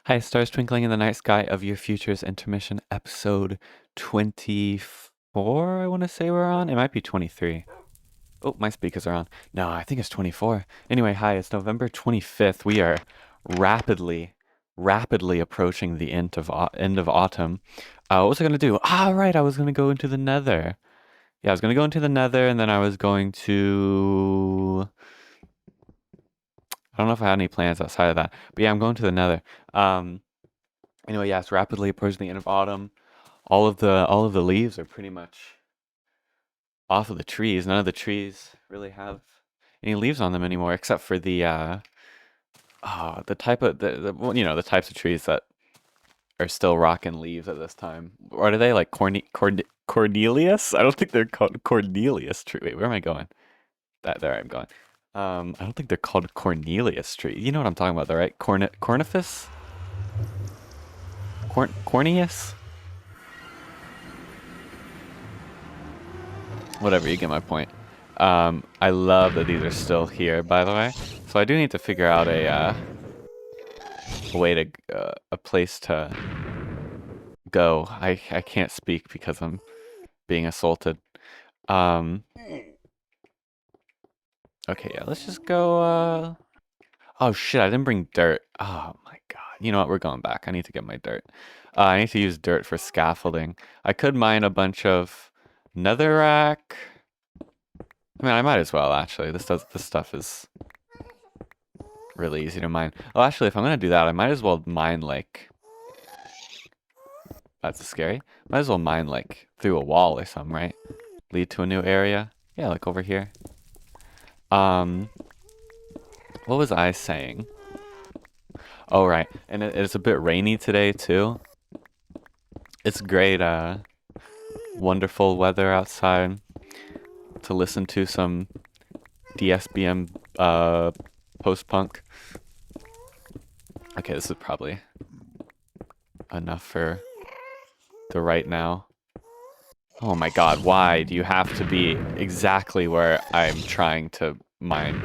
Hi, stars twinkling in the night sky of your futures intermission, episode 24, I want to say we're on. It might be 23. Oh, my speakers are on. No, I think it's 24. Anyway, hi, it's November 25th. We are rapidly approaching the end of autumn. What was I going to do? Right, I was going to go into the nether. Yeah, I was going to go into the nether, and then I was going to... I don't know if I had any plans outside of that. But yeah, I'm going to the nether. Anyway, yeah, it's rapidly approaching the end of autumn. All of the leaves are pretty much off of the trees. None of the trees really have any leaves on them anymore, except for the type of well, the types of trees that are still rocking leaves at this time. What are they like? Cornelius? I don't think they're called Cornelius tree. Wait, where am I going? There I'm going. I don't think they're called Cornelius tree. You know what I'm talking about, though, right? Cornifus? Corneus? Whatever, you get my point. I love that these are still here, by the way. So I do need to figure out a way to a place to go. I can't speak because I'm being assaulted. Okay, yeah, let's just go. Oh shit, I didn't bring dirt. Oh my god. You know what? We're going back. I need to get my dirt. I need to use dirt for scaffolding. I could mine a bunch of netherrack. I mean, I might as well actually. This stuff is really easy to mine. Oh, actually, if I'm gonna do that, I might as well mine like. That's scary. Might as well mine like through a wall or something, right? Lead to a new area. Yeah, like over here. What was I saying? Oh, right. And it's a bit rainy today too. It's great, wonderful weather outside to listen to some DSBM post-punk. Okay, this is probably enough for the right now. Oh my god, why do you have to be exactly where I'm trying to mine?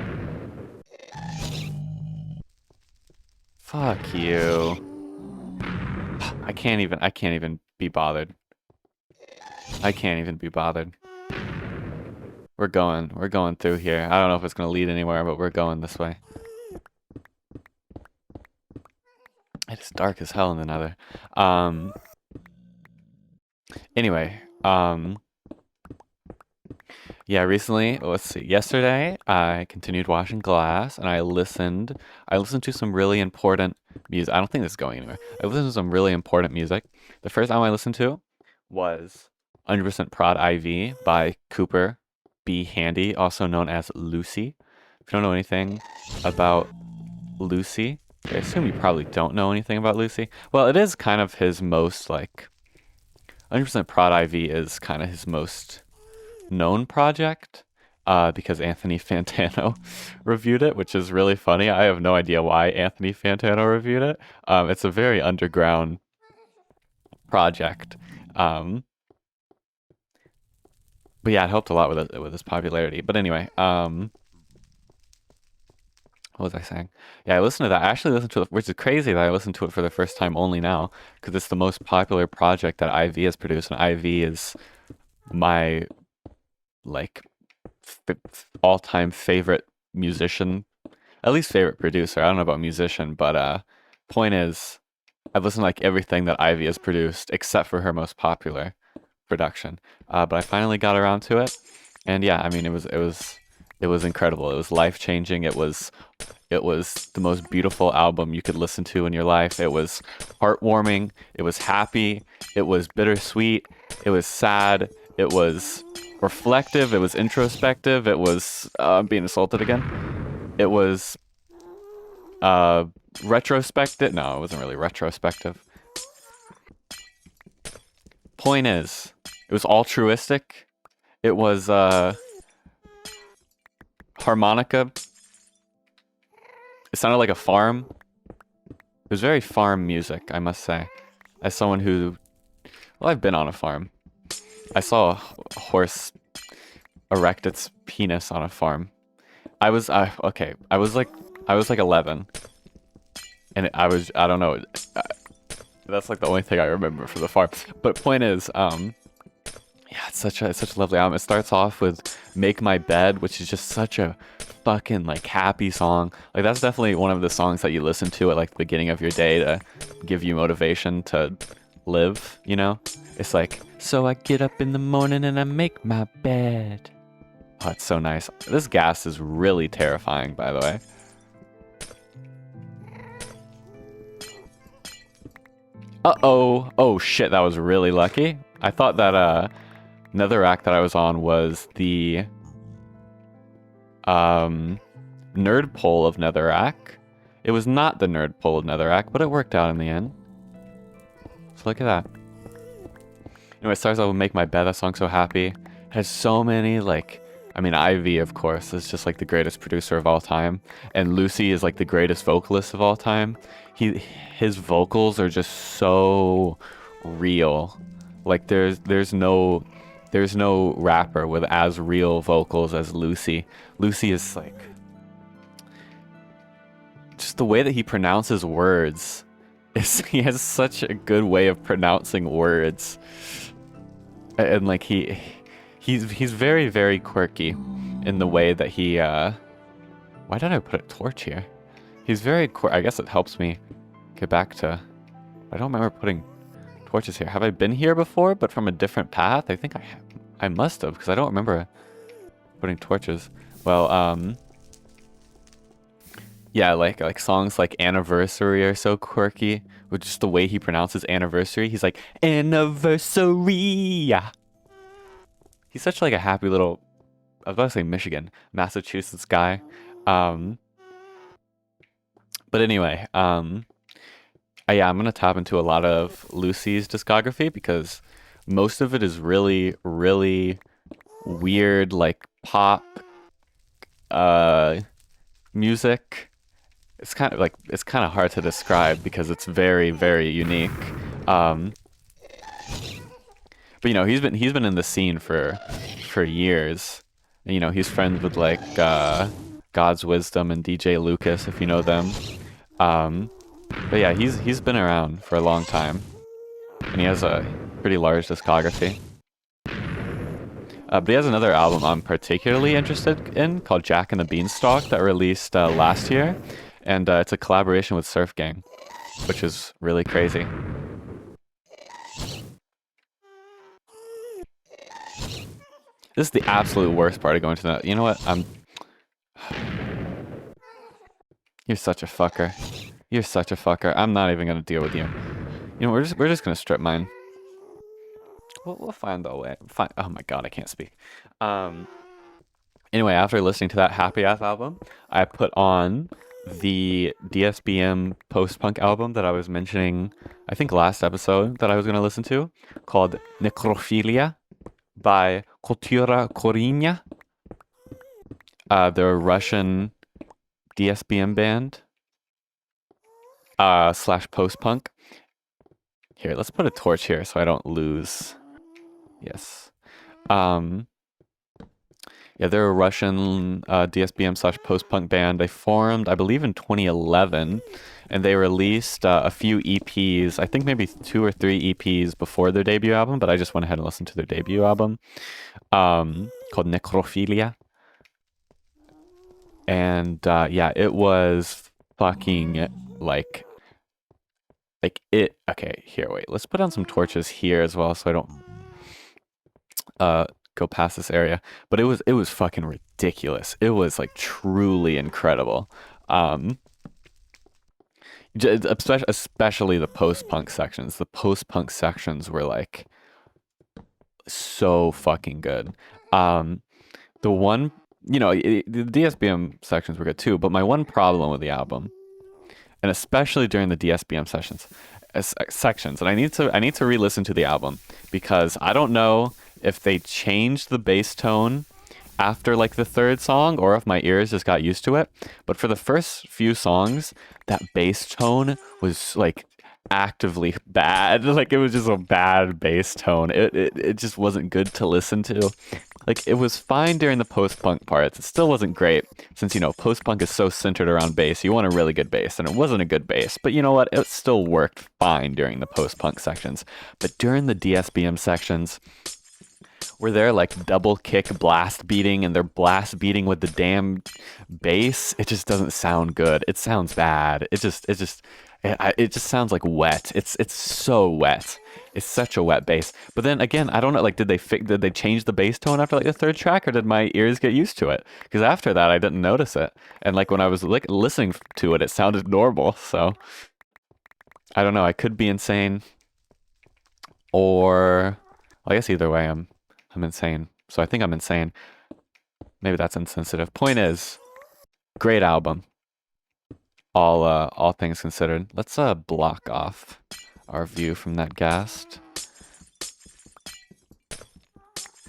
Fuck you. I can't even be bothered. I can't even be bothered. We're going through here. I don't know if it's gonna lead anywhere, but we're going this way. It's dark as hell in the nether. Anyway, yeah, recently, let's see, yesterday I continued washing glass and I listened to some really important music. I don't think this is going anywhere. I listened to some really important music. The first time I listened to was 100% Prod IV by Cooper B. Handy, also known as Lucy. If you don't know anything about Lucy, I assume you probably don't know anything about Lucy. Well, it is kind of his most, like, 100% Prod IV is kind of his most known project because Anthony Fantano reviewed it, which is really funny. I have no idea why Anthony Fantano reviewed it. It's a very underground project. But yeah, it helped a lot with its popularity. But anyway, what was I saying? Yeah, I listened to that. I actually listened to it, which is crazy that I listened to it for the first time only now, because it's the most popular project that IV has produced, and IV is my like all-time favorite musician, at least favorite producer. I don't know about musician, but point is, I've listened to like everything that Ivy has produced except for her most popular production. But I finally got around to it, and yeah, I mean, it was incredible. It was life-changing. It was the most beautiful album you could listen to in your life. It was heartwarming. It was happy. It was bittersweet. It was sad. It was reflective. It was introspective. It was I'm being assaulted again. It was retrospective. No, it wasn't really retrospective. Point is, it was altruistic. It was harmonica. It sounded like a farm. It was very farm music, I must say. As someone who, well, I've been on a farm. I saw a horse erect its penis on a farm. I was okay. I was like 11, and I don't know. That's like the only thing I remember from the farm. But point is, yeah, it's such a lovely album. It starts off with "Make My Bed," which is just such a fucking like happy song. Like that's definitely one of the songs that you listen to at like the beginning of your day to give you motivation to live. You know, it's like, so I get up in the morning and I make my bed. Oh, it's so nice. This gas is really terrifying, by the way. Uh-oh. Oh, shit, that was really lucky. I thought that, netherrack that I was on was the, nerd pole of netherrack. It was not the nerd pole of netherrack, but it worked out in the end. So look at that. Anyway, it starts out with Make My Bed. That song's so happy. It has so many, like... I mean, Ivy, of course, is just like the greatest producer of all time. And Lucy is like the greatest vocalist of all time. His vocals are just so real. Like there's no rapper with as real vocals as Lucy. Lucy is like... Just the way that he pronounces words. He has such a good way of pronouncing words. And like he's very, very quirky in the way that he, why did I put a torch here? He's very I guess it helps me get back to... I don't remember putting torches here. Have I been here before, but from a different path? I think I must have, because I don't remember putting torches. Well, yeah, like songs like Anniversary are so quirky, with just the way he pronounces anniversary. He's like, anniversary! He's such like a happy little, I was about to say Michigan, Massachusetts guy. But anyway, yeah, I'm gonna tap into a lot of Lucy's discography because most of it is really, really weird, like pop, music. It's kind of hard to describe because it's very, very unique. But you know, he's been in the scene for years. And, you know, he's friends with like God's Wisdom and DJ Lucas, if you know them. But yeah, he's been around for a long time, and he has a pretty large discography. But he has another album I'm particularly interested in called Jack and the Beanstalk that released last year, and it's a collaboration with Surf Gang, which is really crazy. This is the absolute worst part of going to that. You know what? You're such a fucker. You're such a fucker. I'm not even gonna deal with you. You know, we're just gonna strip mine. We'll find a way. Oh my god, I can't speak. Anyway, after listening to that Happy Ass album, I put on the DSBM post-punk album that I was mentioning, I think last episode, that I was gonna listen to, called Necrophilia by Kultura Korinja. They're a Russian DSBM band slash post-punk. Here, let's put a torch here so I don't lose. Yes. Yeah, they're a Russian DSBM slash post-punk band. They formed, I believe, in 2011, and they released a few EPs, I think maybe 2 or 3 EPs before their debut album, but I just went ahead and listened to their debut album called Necrophilia. And yeah, it was fucking like it. Okay, here, wait. Let's put on some torches here as well so I don't go past this area. But it was fucking ridiculous. It was like truly incredible. Especially the post-punk sections. The post-punk sections were like so fucking good. The one, you know, the DSBM sections were good too, but my one problem with the album, and especially during the DSBM sections, and I need to re-listen to the album because I don't know if they changed the bass tone after like the third song or if my ears just got used to it. But for the first few songs, that bass tone was like actively bad. Like it was just a bad bass tone. It just wasn't good to listen to. like it was fine during the post-punk parts. It still wasn't great since post-punk is so centered around bass. You want a really good bass, and it wasn't a good bass. But you know what? It still worked fine during the post-punk sections. But during the DSBM sections, where they're like double kick blast beating and they're blast beating with the damn bass, it just doesn't sound good. It sounds bad. It just sounds like wet. It's so wet. It's such a wet bass. But then again, I don't know. Like, did they change the bass tone after like the third track, or did my ears get used to it? Because after that, I didn't notice it. And like when I was listening to it, it sounded normal. So I don't know. I could be insane, or well, I guess either way, I'm insane. So I think I'm insane. Maybe that's insensitive. Point is, great album. All things considered. Let's block off our view from that ghast.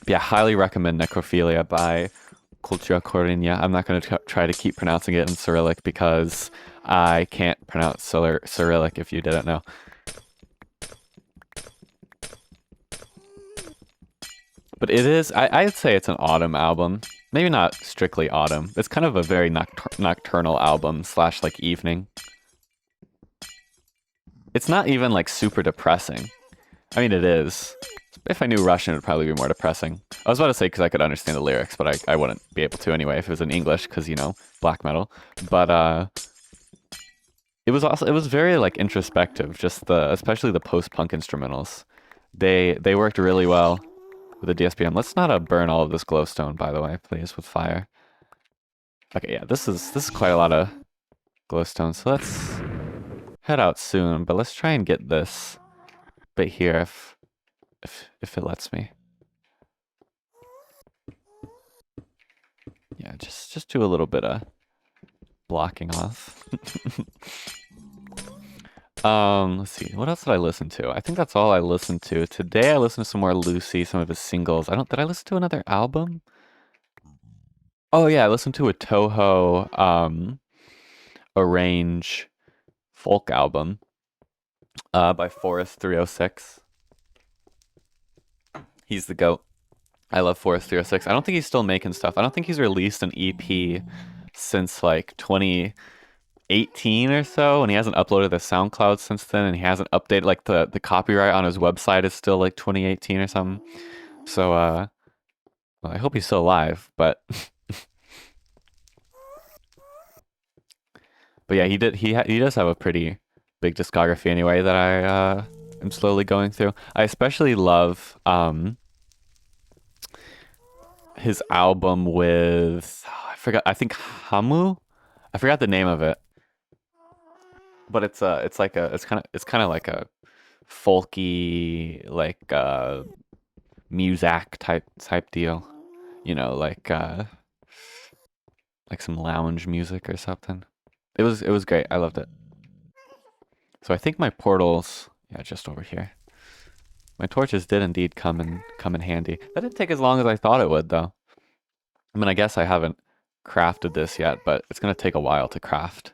Yeah, highly recommend Necrophilia by Cultura Corinna. I'm not going to try to keep pronouncing it in Cyrillic because I can't pronounce Cyrillic if you didn't know. But it is, I'd say it's an autumn album. Maybe not strictly autumn. It's kind of a very nocturnal album / like evening. It's not even like super depressing. I mean, it is. If I knew Russian, it would probably be more depressing. I was about to say because I could understand the lyrics, but I wouldn't be able to anyway if it was in English because, black metal. But it was very like introspective, especially the post-punk instrumentals. They worked really well with the DSPM. Let's not burn all of this glowstone, by the way, please, with fire. Okay, yeah, this is quite a lot of glowstone, so let's head out soon, but let's try and get this bit here if it lets me. Yeah, just do a little bit of blocking off. Let's see. What else did I listen to? I think that's all I listened to. Today I listened to some more Lucy, some of his singles. Did I listen to another album? Oh yeah, I listened to a Toho arrange folk album by Forest 306. He's the GOAT. I love Forest 306. I don't think he's still making stuff. I don't think he's released an EP since like 2018 or so, and he hasn't uploaded the SoundCloud since then, and he hasn't updated like the copyright on his website is still like 2018 or something. So well, I hope he's still alive, but but yeah, he does have a pretty big discography anyway that I am slowly going through. I especially love his album with I think Hamu. I forgot the name of it. But it's kind of like a folky like Muzak type deal. Like some lounge music or something. It was great. I loved it. So I think my portals, yeah, just over here. My torches did indeed come in handy. That didn't take as long as I thought it would, though. I mean, I guess I haven't crafted this yet, but it's gonna take a while to craft.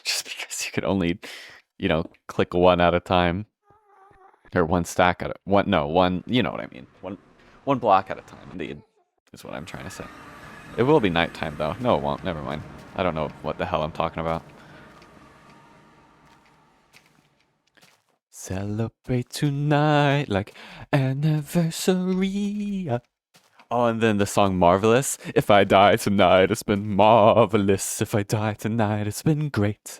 Just because you could only, click one at a time. Or one stack at one, you know what I mean. One block at a time, indeed, is what I'm trying to say. It will be nighttime, though. No, it won't. Never mind. I don't know what the hell I'm talking about. Celebrate tonight like anniversary. Oh, and then the song Marvelous. If I die tonight, it's been marvelous. If I die tonight, it's been great.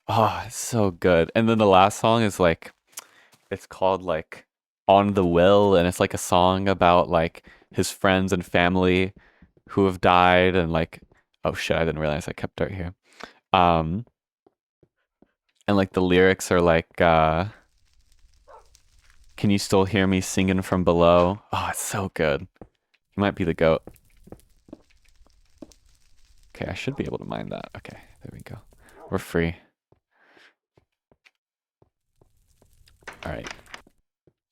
Oh, it's so good. And then the last song is like, it's called like On the Will, and it's like a song about like his friends and family who have died, and like, oh shit, I didn't realize I kept dirt here. And like the lyrics are like, can you still hear me singing from below? Oh, it's so good. He might be the GOAT. Okay, I should be able to mine that. Okay, there we go. We're free. All right.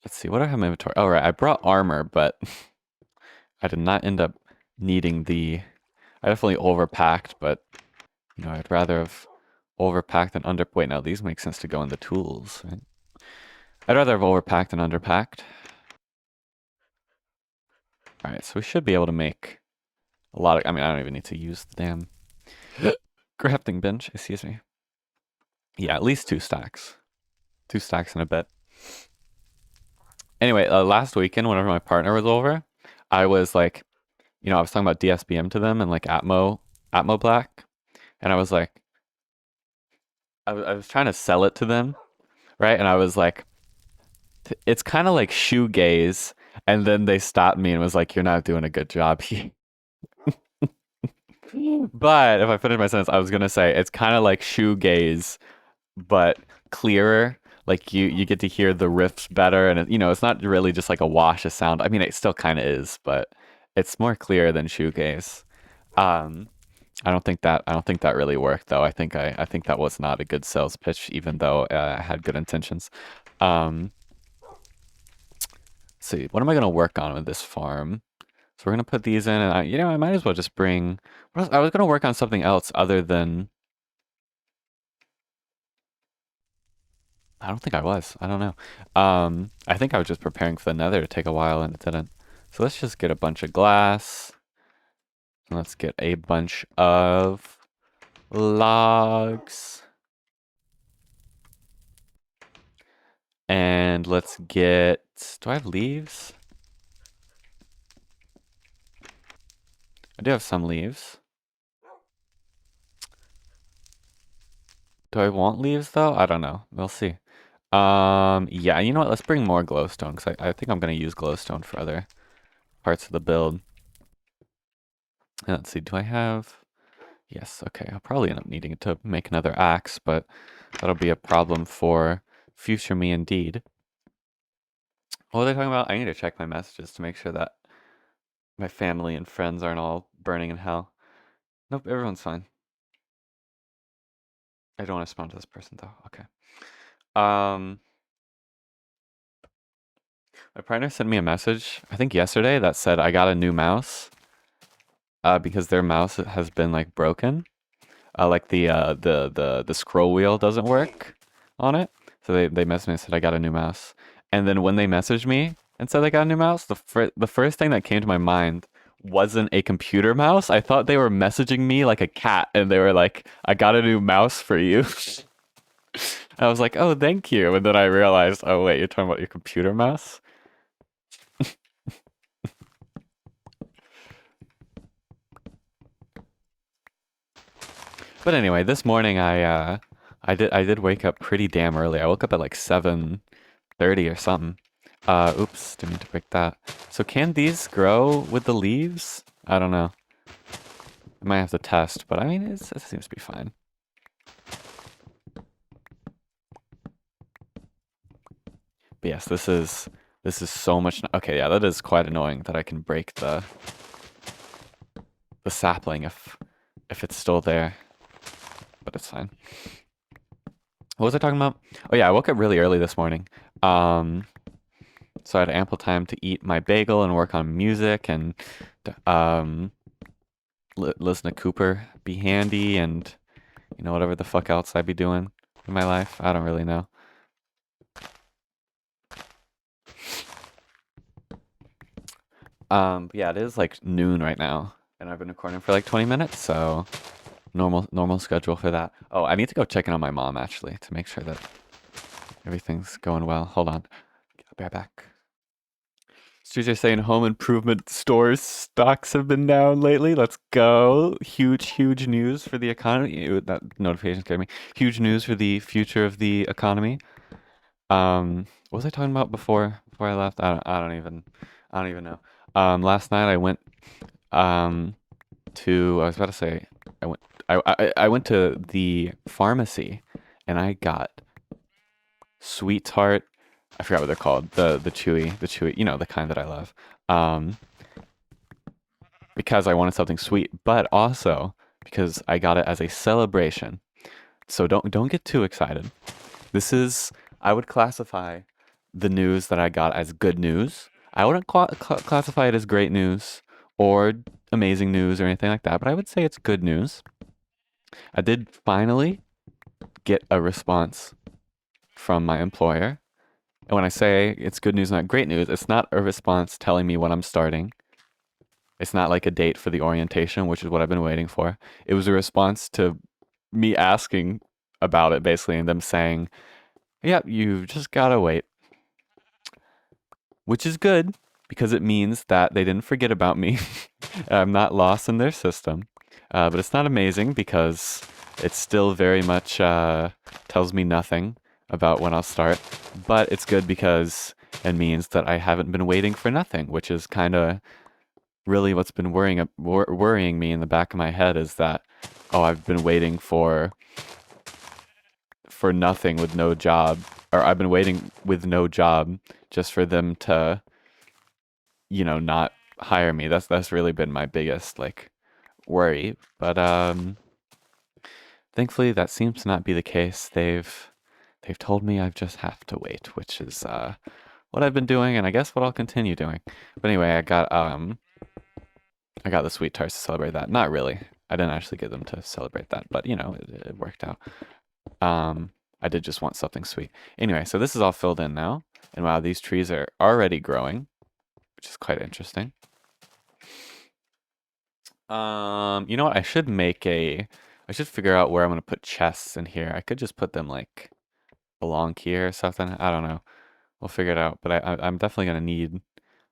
Let's see, what do I have in my inventory? Oh, right, I brought armor, but I did not end up needing I definitely overpacked, but, I'd rather have overpacked than wait, now these make sense to go in the tools, right? I'd rather have overpacked than underpacked. All right, so we should be able to make a lot of. I mean, I don't even need to use the damn crafting bench. Excuse me. Yeah, at least 2 stacks. 2 stacks in a bit. Anyway, last weekend, whenever my partner was over, I was like, I was talking about DSBM to them and like Atmo Black, and I was like, I was trying to sell it to them, right? And I was like, it's kind of like shoegaze, and then they stopped me and was like, "You're not doing a good job here." But if I finish my sentence, I was gonna say it's kind of like shoegaze, but clearer. Like you get to hear the riffs better, and it's not really just like a wash of sound. I mean, it still kind of is, but it's more clear than shoegaze. Um, I don't think that really worked though. I think that was not a good sales pitch, even though I had good intentions. Um, see, what am I gonna work on with this farm? So we're gonna put these in, and I might as well just bring. What else? I was gonna work on something else other than. I don't think I was. I don't know. I think I was just preparing for the Nether to take a while, and it didn't. So let's just get a bunch of glass. And let's get a bunch of logs. And let's get. Do I have leaves? I do have some leaves. Do I want leaves though? I don't know. We'll see. Yeah, you know what? Let's bring more glowstone because I think I'm gonna use glowstone for other parts of the build. And let's see. Do I have? Yes. Okay. I'll probably end up needing to make another axe, but that'll be a problem for future me indeed. What are they talking about? I need to check my messages to make sure that my family and friends aren't all burning in hell. Nope, everyone's fine. I don't want to respond to this person though. Okay. Um, my partner sent me a message, I think yesterday, that said I got a new mouse. Because their mouse has been like broken. Like the scroll wheel doesn't work on it. So they messaged me and said I got a new mouse. And then when they messaged me and said they got a new mouse, the first thing that came to my mind wasn't a computer mouse. I thought they were messaging me like a cat, and they were like, "I got a new mouse for you." I was like, "Oh, thank you." And then I realized, oh wait, you're talking about your computer mouse? But anyway, this morning I did wake up pretty damn early. I woke up at like 7:30 or something. Oops, didn't mean to break that. So can these grow with the leaves? I don't know. I might have to test, but I mean, it seems to be fine. But yes, this is so much. Okay, yeah, that is quite annoying that I can break the sapling if it's still there. But it's fine. What was I talking about? Oh yeah, I woke up really early this morning. So I had ample time to eat my bagel and work on music and listen to Cooper be handy and whatever the fuck else I'd be doing in my life. I don't really know. But yeah, it is like noon right now, and I've been recording for like 20 minutes, so normal schedule for that. Oh, I need to go check in on my mom actually to make sure that everything's going well. Hold on, I'll be right back. Stu's are saying home improvement stores stocks have been down lately. Let's go. Huge news for the economy. That notification scared me. Huge news for the future of the economy. What was I talking about before I left? I don't even know. Last night I went to I was about to say I went to the pharmacy and I got Sweet Tart. I forgot what they're called. The chewy, the kind that I love. Because I wanted something sweet, but also because I got it as a celebration. So don't get too excited. I would classify the news that I got as good news. I wouldn't classify it as great news or amazing news or anything like that, but I would say it's good news. I did finally get a response from my employer. And when I say it's good news, not great news, it's not a response telling me when I'm starting. It's not like a date for the orientation, which is what I've been waiting for. It was a response to me asking about it, basically, and them saying, "Yep, you just gotta wait," which is good because it means that they didn't forget about me. I'm not lost in their system. But it's not amazing because it still very much tells me nothing about when I'll start. But it's good because it means that I haven't been waiting for nothing, which is kind of really what's been worrying me in the back of my head is that, oh, I've been waiting for nothing with no job, or I've been waiting with no job just for them to, not hire me. That's really been my biggest like worry. But thankfully that seems to not be the case. They've told me I just have to wait, which is what I've been doing, and I guess what I'll continue doing. But anyway, I got the sweet tarts to celebrate that. Not really. I didn't actually get them to celebrate that, but it worked out. I did just want something sweet. Anyway, so this is all filled in now, and wow, these trees are already growing, which is quite interesting. You know what? I should figure out where I'm gonna put chests in here. I could just put them like along here or something. I don't know. We'll figure it out. But I'm definitely gonna need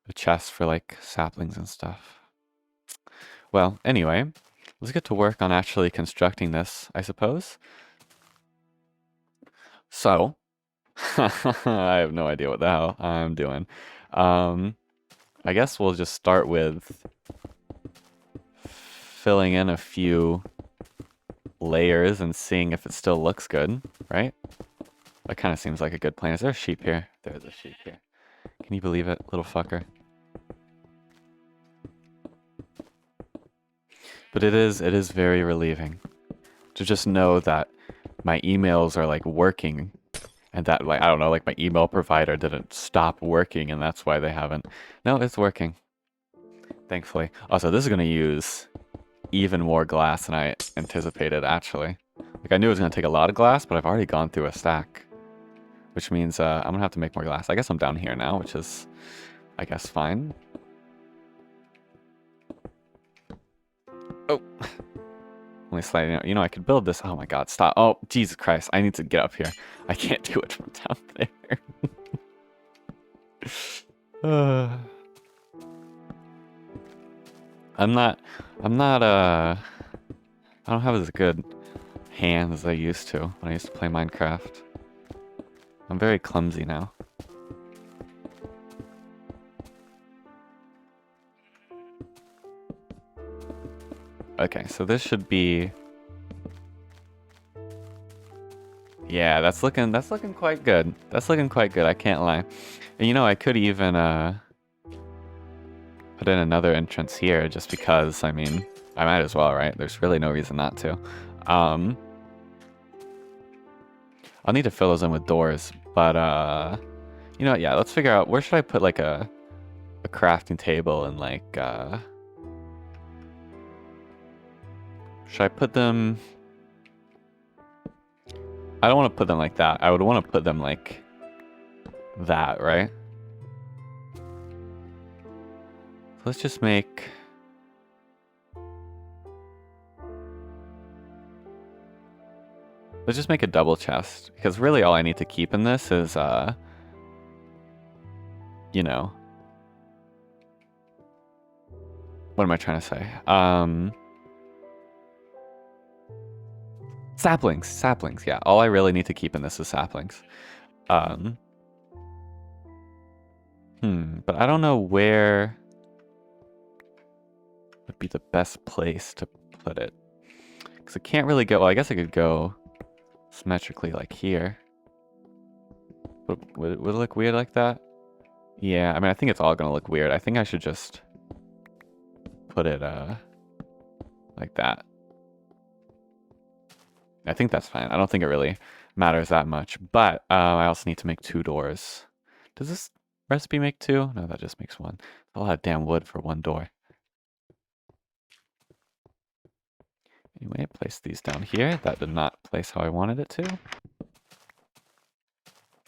a chest for like saplings and stuff. Well, anyway, let's get to work on actually constructing this, I suppose. So, I have no idea what the hell I'm doing. I guess we'll just start with filling in a few layers and seeing if it still looks good, right? That kind of seems like a good plan. Is there a sheep here? There's a sheep here. Can you believe it, little fucker? But it is very relieving to just know that my emails are like working and that like I don't know, like my email provider didn't stop working and that's why they haven't. No, it's working. Thankfully. Also, this is going to use even more glass than I anticipated actually. Like I knew it was going to take a lot of glass, but I've already gone through a stack. Which means I'm going to have to make more glass. I guess I'm down here now, which is, I guess, fine. Oh. Only slightly. You know, I could build this. Oh my god, stop. Oh, Jesus Christ. I need to get up here. I can't do it from down there. I'm not, I don't have as good hands as I used to when I used to play Minecraft. I'm very clumsy now. Okay, so this should be... Yeah, that's looking quite good. That's looking quite good, I can't lie. And you know, I could even put in another entrance here just because, I mean, I might as well, right? There's really no reason not to. I'll need to fill those in with doors, but you know what, yeah, let's figure out where should I put like a crafting table and like should I put them... I don't want to put them like that. I would want to put them like that, right? So let's just make... Let's just make a double chest, because really all I need to keep in this is, you know... What am I trying to say? Saplings, yeah. All I really need to keep in this is saplings. But I don't know where would be the best place to put it. Because it can't really go... Well, I guess I could go symmetrically like here. Would it look weird like that? Yeah, I mean, I think it's all gonna look weird. I think I should just put it like that. I think that's fine. I don't think it really matters that much. But I also need to make 2 doors. Does this recipe make 2? No, that just makes 1. A lot of damn wood for 1 door. Anyway, place these down here. That did not place how I wanted it to.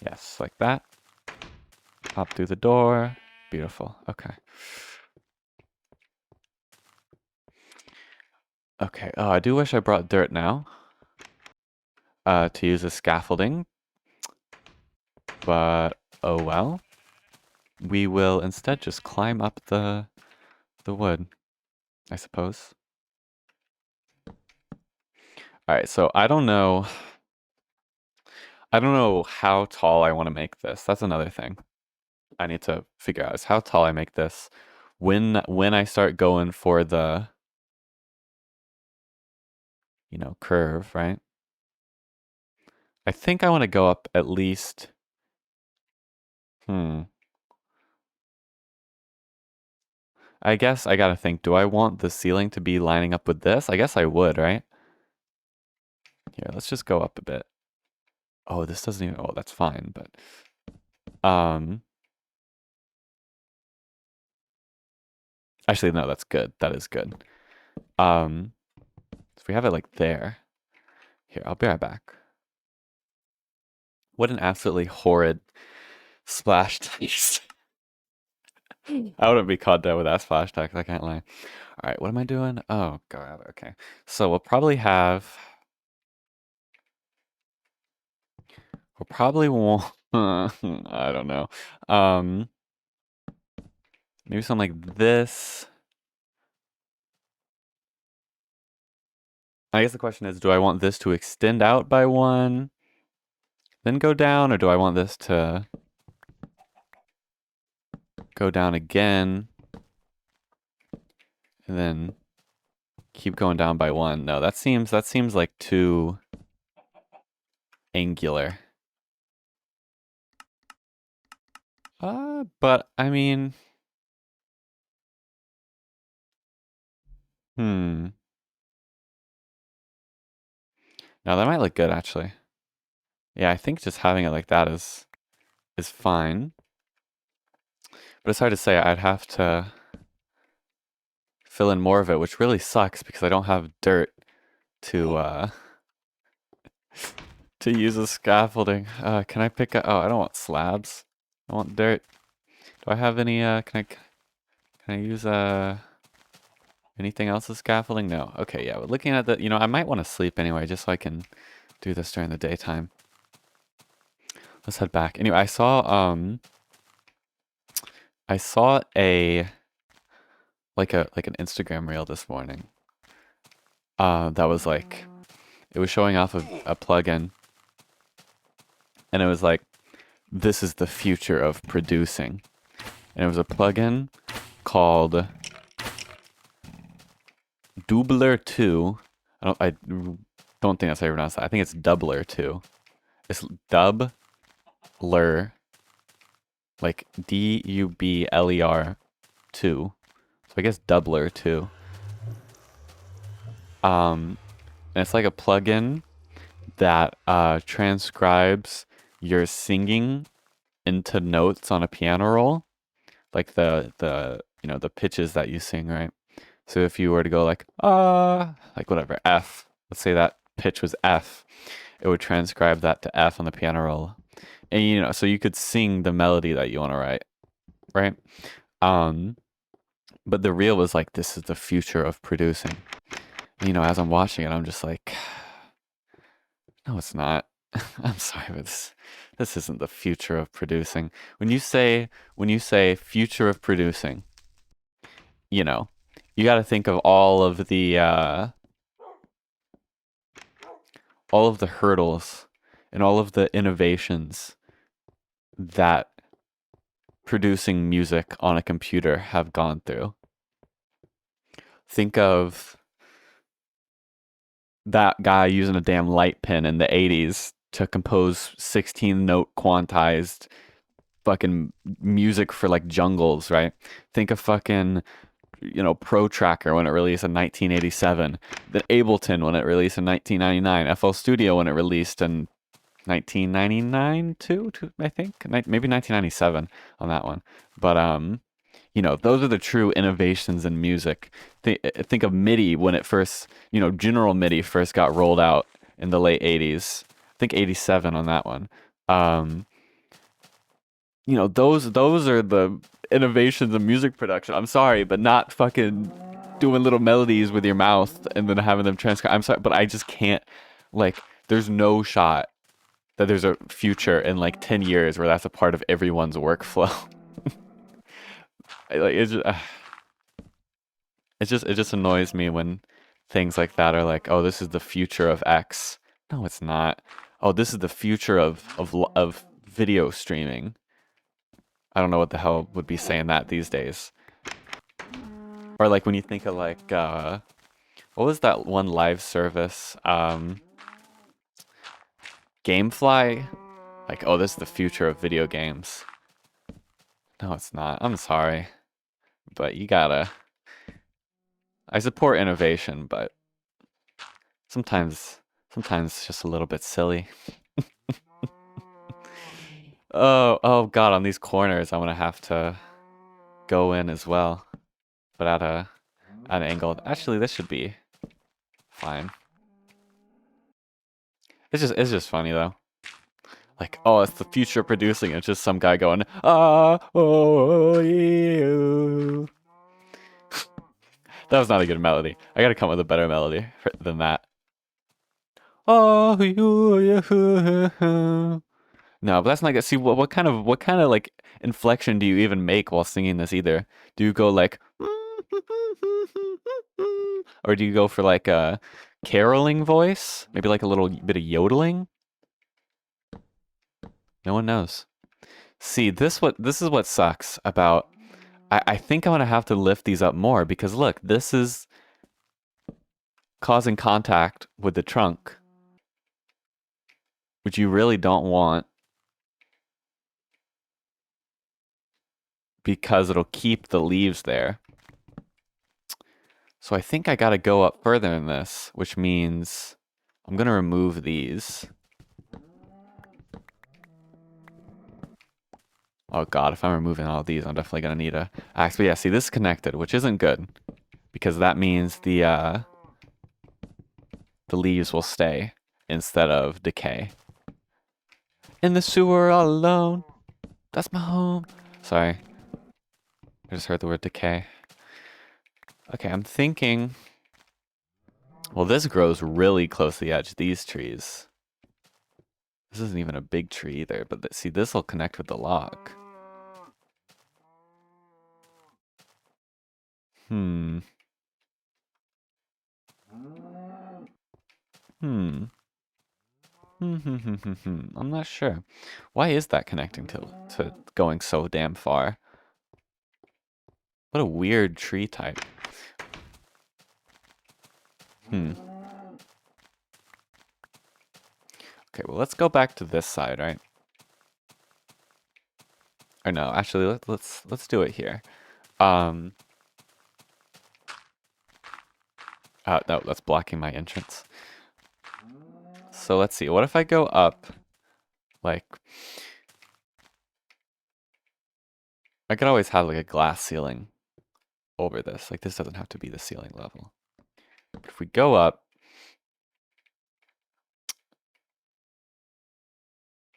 Yes, like that. Pop through the door. Beautiful. Okay. Okay. Oh, I do wish I brought dirt now. To use as scaffolding. But oh well. We will instead just climb up the wood, I suppose. Alright, so I don't know. I don't know how tall I want to make this. That's another thing I need to figure out is how tall I make this. When I start going for the, you know, curve, right? I think I want to go up at least. I guess I gotta think, do I want the ceiling to be lining up with this? I guess I would, right? Here, let's just go up a bit. Oh, this doesn't even, oh, that's fine, but, actually, no, that's good. That is good. If we have it like there, here, I'll be right back. What an absolutely horrid splash text. I wouldn't be caught dead with that splash text, I can't lie. All right, what am I doing? Oh, God, okay. So we'll probably want, I don't know. Maybe something like this. I guess the question is, do I want this to extend out by one, then go down, or do I want this to go down again, and then keep going down by one? No, that seems like too angular. But I mean, now that might look good actually. Yeah, I think just having it like that is fine. But it's hard to say. I'd have to fill in more of it, which really sucks because I don't have dirt to to use as scaffolding. Can I pick up? Oh, I don't want slabs. I want dirt. Do I have any? Can I use anything else as scaffolding? No. Okay, yeah. But looking at the, I might want to sleep anyway, just so I can do this during the daytime. Let's head back. Anyway, I saw a like an Instagram reel this morning. That was like, it was showing off a plugin, and it was like, this is the future of producing, and it was a plugin called Doubler 2. I don't think that's how you pronounce that. I think it's Doubler 2. It's Doubler, like Dubler 2. So I guess Doubler 2. And it's like a plugin that transcribes your singing into notes on a piano roll, like the pitches that you sing, right? So if you were to go like like whatever, F, let's say that pitch was F, it would transcribe that to F on the piano roll. And so you could sing the melody that you want to write, right? But the reel was like, this is the future of producing. As I'm watching it, I'm just like, no, it's not. I'm sorry, but this isn't the future of producing. When you say future of producing, you got to think of all of the hurdles and all of the innovations that producing music on a computer have gone through. Think of that guy using a damn light pen in the 80s to compose 16-note quantized fucking music for like jungles, right? Think of fucking Pro Tracker when it released in 1987, then Ableton when it released in 1999, FL Studio when it released in 1999 too, I think, maybe 1997 on that one. But those are the true innovations in music. Think of MIDI when it first, general MIDI first got rolled out in the late 80s. I think 87 on that one. Those are the innovations in music production. I'm sorry, but not fucking doing little melodies with your mouth and then having them transcribe. I'm sorry, but I just can't. Like, there's no shot that there's a future in like 10 years where that's a part of everyone's workflow. Like, it just annoys me when things like that are like, oh, this is the future of X. No, it's not. Oh, this is the future of video streaming. I don't know what the hell would be saying that these days. Or like when you think of like what was that one live service? Gamefly? Like, oh, this is the future of video games. No, it's not. I'm sorry. But you gotta. I support innovation, but sometimes it's just a little bit silly. Oh god, on these corners I'm gonna have to go in as well. But at an angle. Actually, this should be fine. It's just funny though. Like, oh, it's the future producing. It's just some guy going, you. That was not a good melody. I gotta come up with a better melody than that. Oh, no, but that's not good. See, what kind of like inflection do you even make while singing this either? Do you go like, or do you go for like a caroling voice? Maybe like a little bit of yodeling? No one knows. See, this is what sucks about. I think I'm gonna have to lift these up more because look, this is causing contact with the trunk, which you really don't want because it'll keep the leaves there. So I think I gotta go up further in this, which means I'm gonna remove these. Oh god, if I'm removing all of these, I'm definitely gonna need a axe. But yeah, see, this is connected, which isn't good because that means the leaves will stay instead of decay. In the sewer all alone. That's my home. Sorry. I just heard the word decay. Okay, I'm thinking. Well, this grows really close to the edge, these trees. This isn't even a big tree either, but see, this will connect with the log. Hmm. I'm not sure. Why is that connecting to going so damn far? What a weird tree type. Okay, well, let's go back to this side, right? Or no, actually, let's do it here. No, that's blocking my entrance. So let's see. What if I go up, like, I could always have like a glass ceiling over this. Like, this doesn't have to be the ceiling level. But if we go up,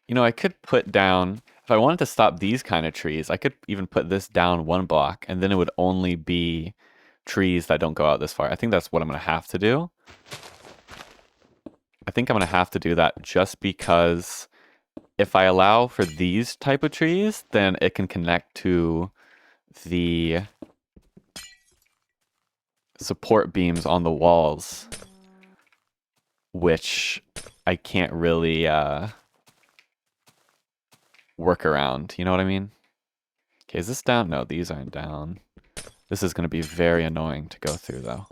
you know, I could put down, if I wanted to stop these kind of trees, I could even put this down one block, and then it would only be trees that don't go out this far. I think that's what I'm going to have to do. I think I'm going to have to do that just because if I allow for these type of trees, then it can connect to the support beams on the walls, which I can't really work around. You know what I mean? Okay, is this down? No, these aren't down. This is going to be very annoying to go through, though.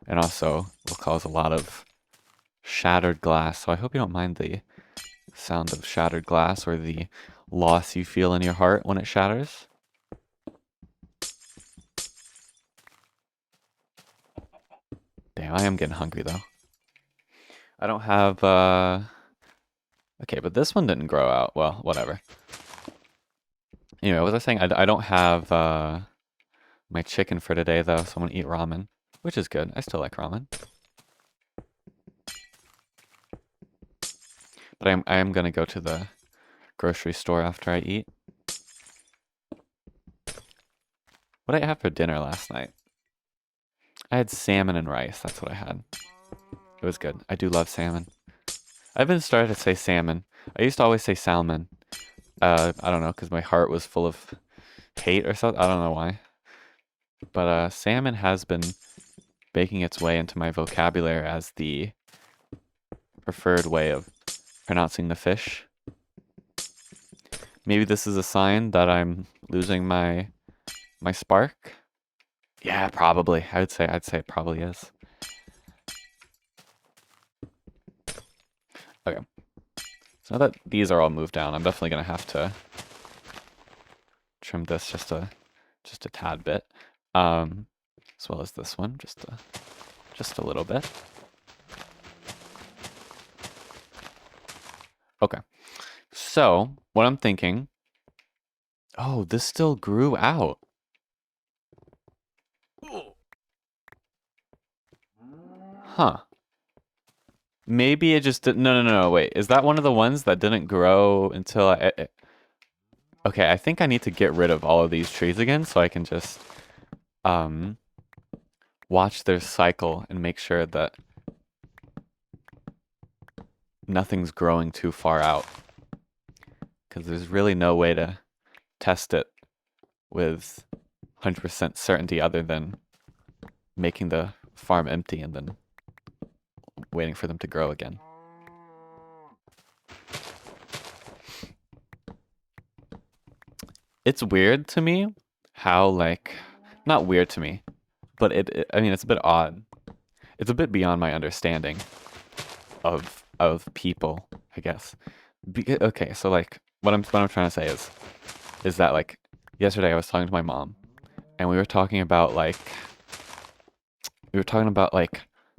And also will cause a lot of shattered glass, so I hope you don't mind the sound of shattered glass or the loss you feel in your heart when it shatters. Damn, I am getting hungry though. I don't have, okay, but this one didn't grow out. Well, whatever. Anyway, what was I saying? I don't have, my chicken for today though, so I'm gonna eat ramen, which is good. I still like ramen. But I am gonna go to the grocery store after I eat. What did I have for dinner last night? I had salmon and rice. That's what I had. It was good. I do love salmon. I've been starting to say salmon. I used to always say salmon. I don't know, because my heart was full of hate or something. I don't know why. But salmon has been making its way into my vocabulary as the preferred way of pronouncing the fish. Maybe this is a sign that I'm losing my spark. Yeah, probably. I'd say it probably is. Okay. So now that these are all moved down, I'm definitely gonna have to trim this just a tad bit. As well as this one, just a little bit. Okay. So, what I'm thinking... Oh, this still grew out. Huh. Maybe it just didn't... No, wait. Is that one of the ones that didn't grow until Okay, I think I need to get rid of all of these trees again so I can just watch their cycle and make sure that nothing's growing too far out. Because there's really no way to test it with 100% certainty other than making the farm empty and then waiting for them to grow again. It's weird to me how, like, not weird to me, but I mean, it's a bit odd. It's a bit beyond my understanding of people, I guess. Okay, so like what I'm trying to say is that like yesterday I was talking to my mom and we were talking about like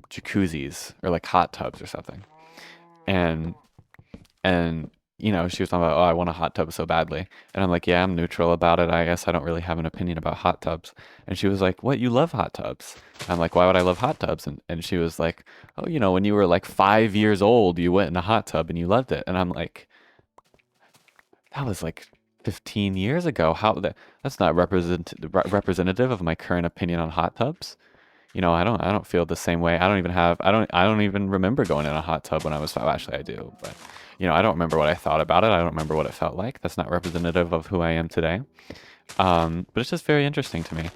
jacuzzis or like hot tubs or something. And you know, she was talking about, oh, I want a hot tub so badly. And I'm like, yeah, I'm neutral about it. I guess I don't really have an opinion about hot tubs. And she was like, what, you love hot tubs? And I'm like, why would I love hot tubs? And she was like, oh, you know, when you were like 5 years old, you went in a hot tub and you loved it. And I'm like, that was like 15 years ago. That's not representative of my current opinion on hot tubs. You know, I don't feel the same way. I don't even remember going in a hot tub when I was 5. Actually, I do, but you know, I don't remember what I thought about it. I don't remember what it felt like. That's not representative of who I am today. But it's just very interesting to me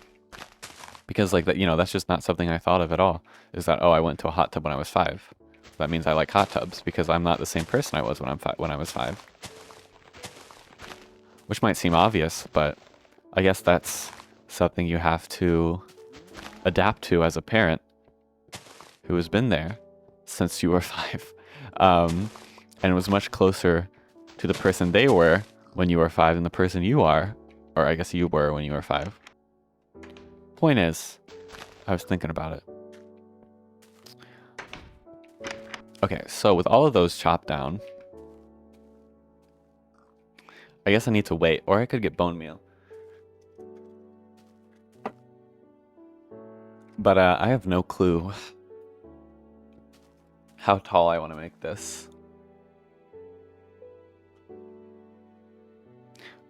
because like that, you know, that's just not something I thought of at all. Is that, oh, I went to a hot tub when I was 5. That means I like hot tubs because I'm not the same person I was when I was 5. Which might seem obvious, but I guess that's something you have to adapt to as a parent who has been there since you were 5. And was much closer to the person they were when you were 5 than the person you are, or I guess you were when you were 5. Point is, I was thinking about it. Okay, so with all of those chopped down, I guess I need to wait, or I could get bone meal. But I have no clue how tall I want to make this.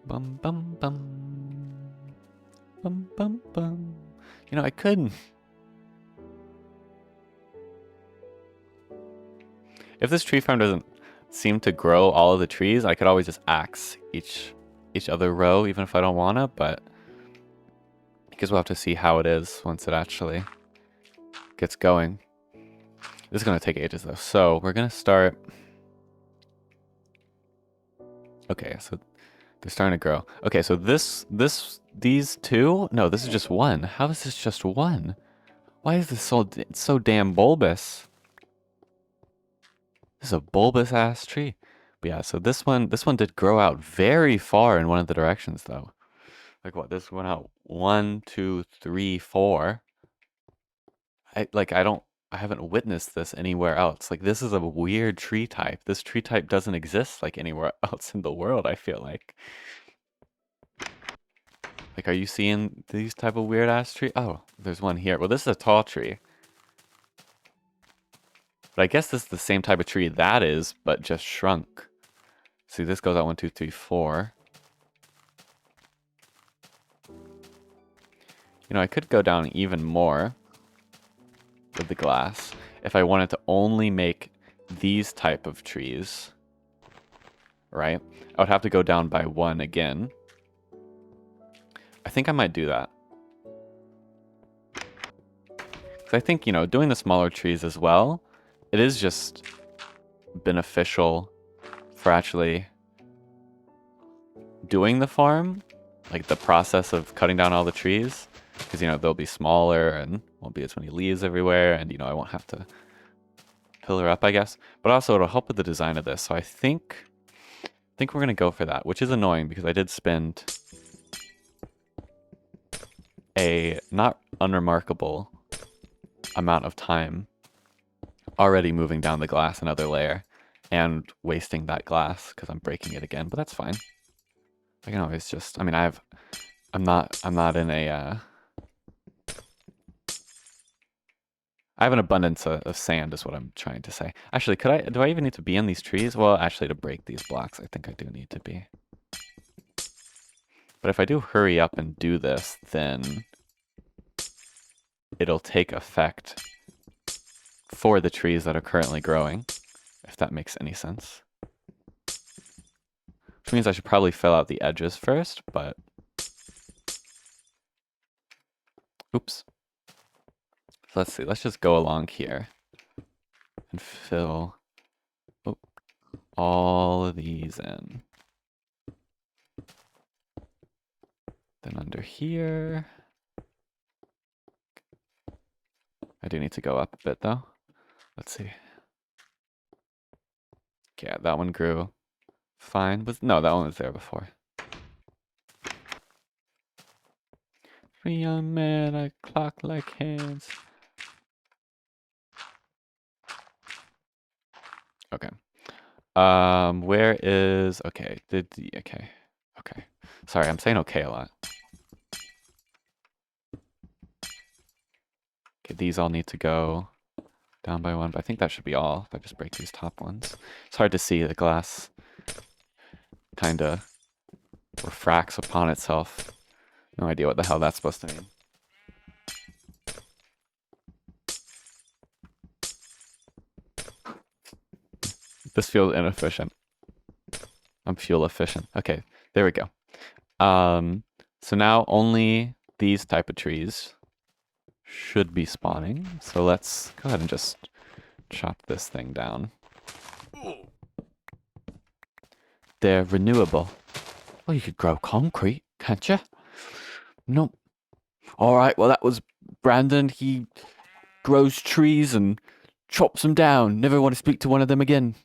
Bum bum bum. Bum bum bum. You know, I could. If this tree farm doesn't seem to grow all of the trees, I could always just axe each other row, even if I don't wanna, but I guess we'll have to see how it is once it actually gets going. This is gonna take ages though. So we're gonna start. Okay, so they're starting to grow. Okay, so these two? No, this is just one. How is this just one? Why is this so damn bulbous? This is a bulbous ass tree. But yeah, so this one did grow out very far in one of the directions though. Like what? This went out 1, 2, 3, 4. I haven't witnessed this anywhere else. Like this is a weird tree type. This tree type doesn't exist like anywhere else in the world, I feel like. Like, are you seeing these type of weird ass tree? Oh, there's one here. Well, this is a tall tree. But I guess this is the same type of tree that is, but just shrunk. See, this goes out 1, 2, 3, 4. You know, I could go down even more. with the glass. If I wanted to only make these type of trees, right, I would have to go down by 1 again. I think I might do that. Because I think, you know, doing the smaller trees as well, it is just beneficial for actually doing the farm, like the process of cutting down all the trees, because, you know, they'll be smaller and won't be as many leaves everywhere, and, you know, I won't have to pillar up, I guess. But also it'll help with the design of this, so I think we're going to go for that, which is annoying because I did spend a not unremarkable amount of time already moving down the glass another layer and wasting that glass because I'm breaking it again, but that's fine. I can always just, I mean, I'm not in a, I have an abundance of sand is what I'm trying to say. Actually, do I even need to be in these trees? Well, actually to break these blocks, I think I do need to be. But if I do hurry up and do this, then it'll take effect for the trees that are currently growing, if that makes any sense. Which means I should probably fill out the edges first, but... Oops. So let's see, let's just go along here and fill all of these in. Then under here... I do need to go up a bit though. Let's see. Yeah, that one grew fine. No, that one was there before. For young man, I clock like hands. Okay. Where is... Okay, okay. Okay. Sorry, I'm saying okay a lot. Okay, these all need to go down by 1, but I think that should be all if I just break these top ones. It's hard to see, the glass kind of refracts upon itself. No idea what the hell that's supposed to mean. This feels inefficient. I'm fuel efficient. Okay, there we go. So now only these type of trees should be spawning. So let's go ahead and just chop this thing down. They're renewable. Well, you could grow concrete, can't you? Nope. All right, well, that was Brandon. He grows trees and chops them down. Never want to speak to one of them again.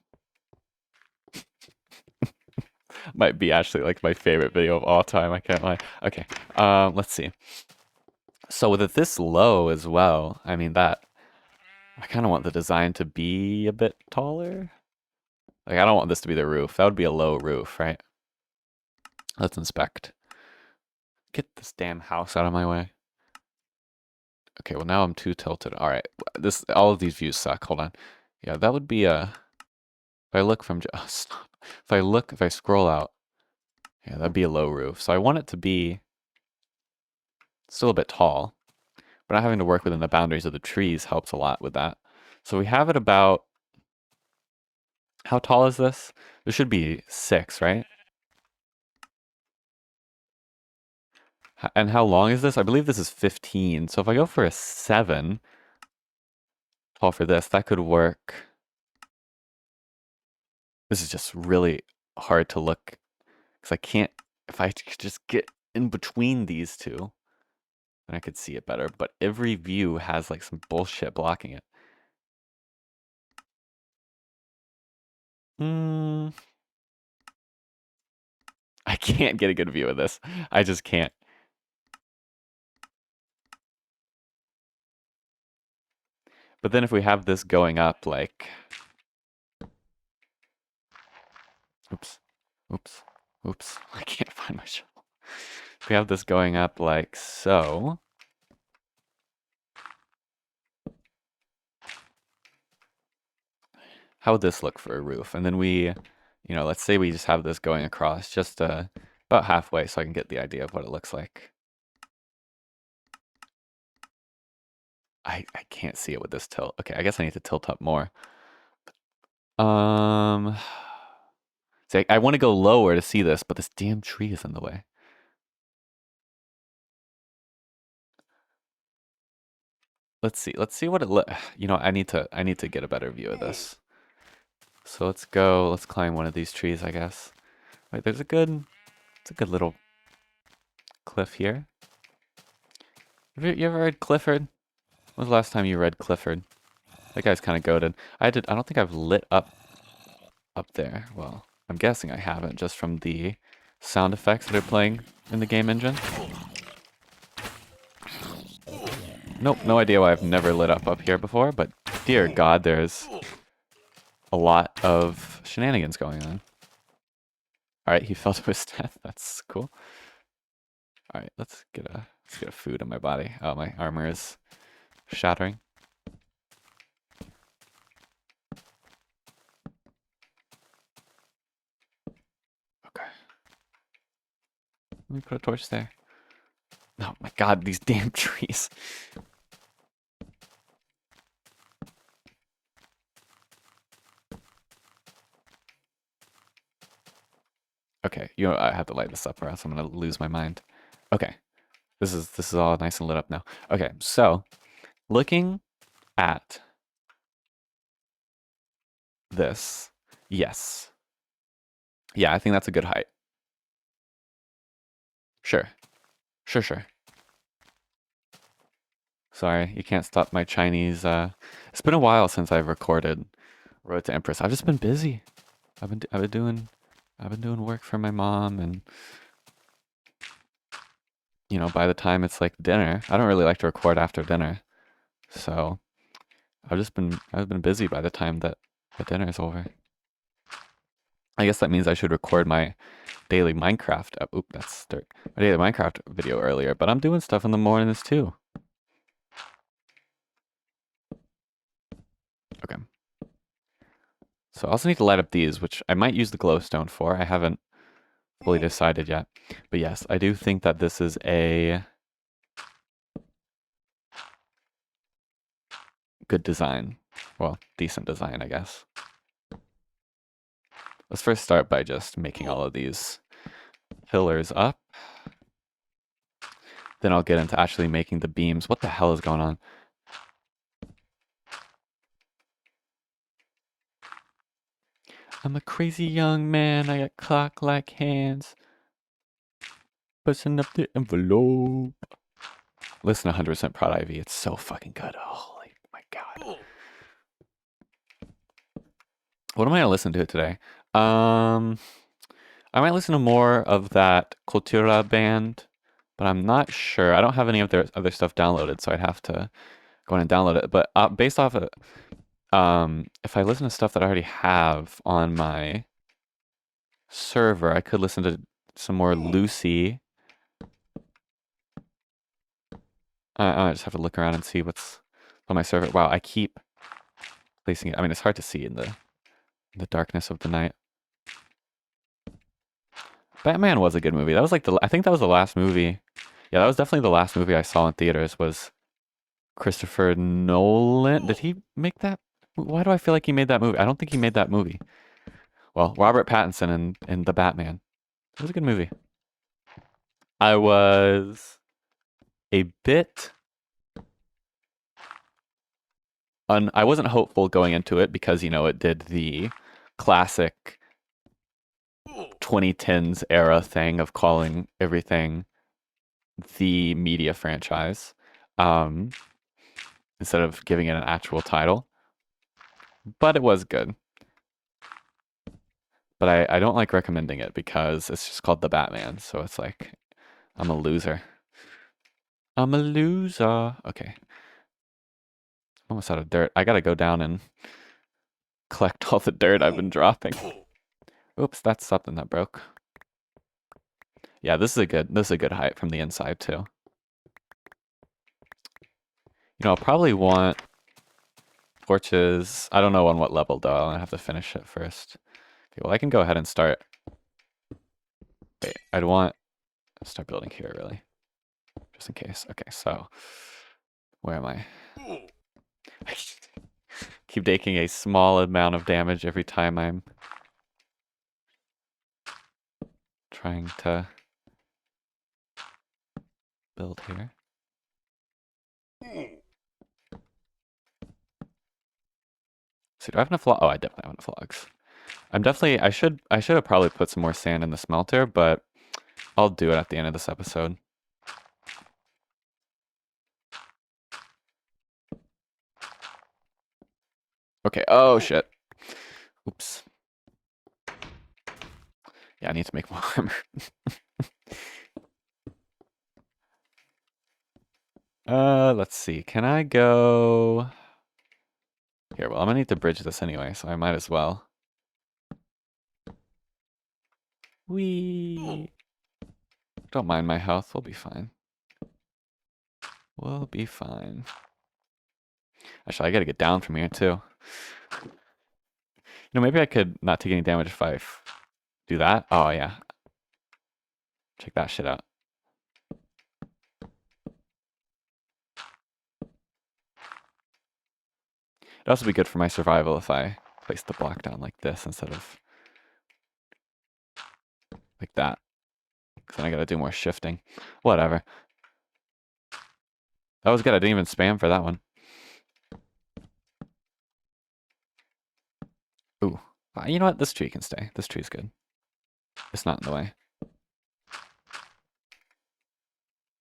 Might be actually like my favorite video of all time, I can't lie. Okay, let's see. So with it this low as well, I mean that, I kind of want the design to be a bit taller. Like I don't want this to be the roof. That would be a low roof, right? Let's inspect. Get this damn house out of my way. Okay, well now I'm too tilted. All right, all of these views suck. Hold on. Yeah, that would be a. If I look from, oh, stop. If I scroll out, yeah, that'd be a low roof. So I want it to be still a bit tall, but not having to work within the boundaries of the trees helps a lot with that. So we have it about. How tall is this? There should be 6, right? And how long is this? I believe this is 15. So if I go for a 7 tall for this, that could work. This is just really hard to look because I can't, if I could just get in between these two, then I could see it better. But every view has like some bullshit blocking it. I can't get a good view of this. I just can't. But then if we have this going up like... Oops. I can't find my shovel. If we have this going up like so... How would this look for a roof? And then we, let's say we just have this going across just about halfway so I can get the idea of what it looks like. I can't see it with this tilt. Okay, I guess I need to tilt up more. Um, see, I want to go lower to see this, but this damn tree is in the way. Let's see. Let's see what it you know, I need to get a better view of this. So let's go. Let's climb one of these trees, I guess. Wait, it's a good little cliff here. You ever read Clifford? When was the last time you read Clifford? That guy's kind of goated. I don't think I've lit up there. Well, I'm guessing I haven't, just from the sound effects that are playing in the game engine. Nope, no idea why I've never lit up here before, but dear God, there's a lot of shenanigans going on. Alright, he fell to his death. That's cool. Alright, let's get a food in my body. Oh, my armor is shattering. Okay. Let me put a torch there. Oh my God, these damn trees. Okay, you know, I have to light this up or else I'm gonna lose my mind. Okay. This is all nice and lit up now. Okay, so looking at this, yes. Yeah, I think that's a good height. Sure. Sure. Sorry, you can't stop my Chinese. It's been a while since I've recorded Road to Empress. I've just been busy. I've been doing work for my mom, and you know, by the time it's like dinner, I don't really like to record after dinner, so I've been busy by the time that the dinner is over. I guess that means I should record my daily Minecraft. Oop, that's dirt. My daily Minecraft video earlier, but I'm doing stuff in the mornings too. Okay. So I also need to light up these, which I might use the glowstone for. I haven't fully decided yet. But yes, I do think that this is a good design. Well, decent design, I guess. Let's first start by just making all of these pillars up. Then I'll get into actually making the beams. What the hell is going on? I'm a crazy young man. I got clock-like hands. Pushing up the envelope. Listen to 100% Prod IV. It's so fucking good. Holy my God. What am I gonna listen to today? I might listen to more of that Cultura band, but I'm not sure. I don't have any of their other stuff downloaded, so I'd have to go in and download it. But based off of, if I listen to stuff that I already have on my server, I could listen to some more Lucy. I just have to look around and see what's on my server. Wow, I keep placing it. I mean, it's hard to see in the darkness of the night. Batman was a good movie. That was like I think that was the last movie. Yeah, that was definitely the last movie I saw in theaters was Christopher Nolan. Did he make that? Why do I feel like he made that movie? I don't think he made that movie. Well, Robert Pattinson in The Batman. It was a good movie. I was a bit I wasn't hopeful going into it because, you know, it did the classic 2010s era thing of calling everything the media franchise instead of giving it an actual title. But it was good. But I don't like recommending it because it's just called The Batman. So it's like, I'm a loser. I'm a loser. Okay. Almost out of dirt. I gotta go down and collect all the dirt I've been dropping. Oops, that's something that broke. Yeah, this is a good height from the inside too. You know, I'll probably want torches. I don't know on what level though. I'll have to finish it first. Okay, well, I can go ahead and start. Wait, I'd want start building here really, just in case. Okay, so where am I? I keep taking a small amount of damage every time I'm trying to build here. So do I have enough logs? Oh, I definitely have enough logs. I should have probably put some more sand in the smelter, but I'll do it at the end of this episode. Okay, oh shit. Oops. Yeah, I need to make more armor. Let's see. Can I go here? Well, I'm gonna need to bridge this anyway, so I might as well. Whee! Don't mind my health. We'll be fine. We'll be fine. Actually, I gotta get down from here too. You know, maybe I could not take any damage if I do that. Oh yeah. Check that shit out. It'd also be good for my survival if I place the block down like this instead of like that. Because then I gotta do more shifting. Whatever. That was good. I didn't even spam for that one. Ooh. You know what? This tree can stay. This tree's good. It's not in the way.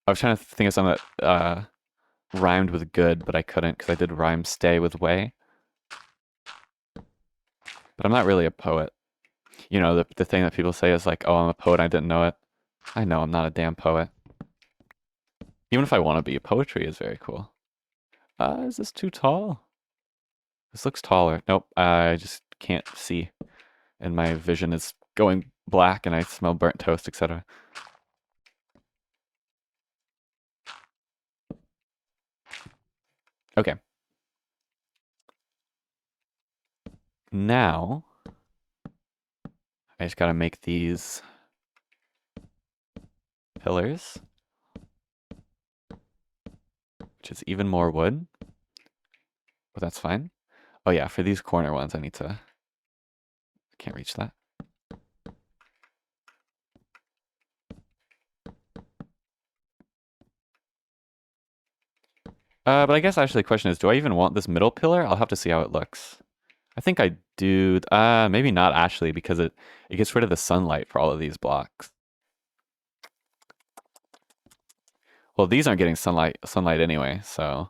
I was trying to think of something that rhymed with good, but I couldn't because I did rhyme stay with way. But I'm not really a poet. You know, the thing that people say is like, oh, I'm a poet, I didn't know it. I know I'm not a damn poet. Even if I want to be, poetry is very cool. Is this too tall? This looks taller. Nope, I just can't see. And my vision is going black and I smell burnt toast, etc. Okay. Now, I just gotta make these pillars, which is even more wood, but that's fine. Oh yeah, for these corner ones, I need to, can't reach that. But I guess actually the question is, do I even want this middle pillar? I'll have to see how it looks. I think I do. Maybe not actually, because it gets rid of the sunlight for all of these blocks. Well, these aren't getting sunlight anyway, so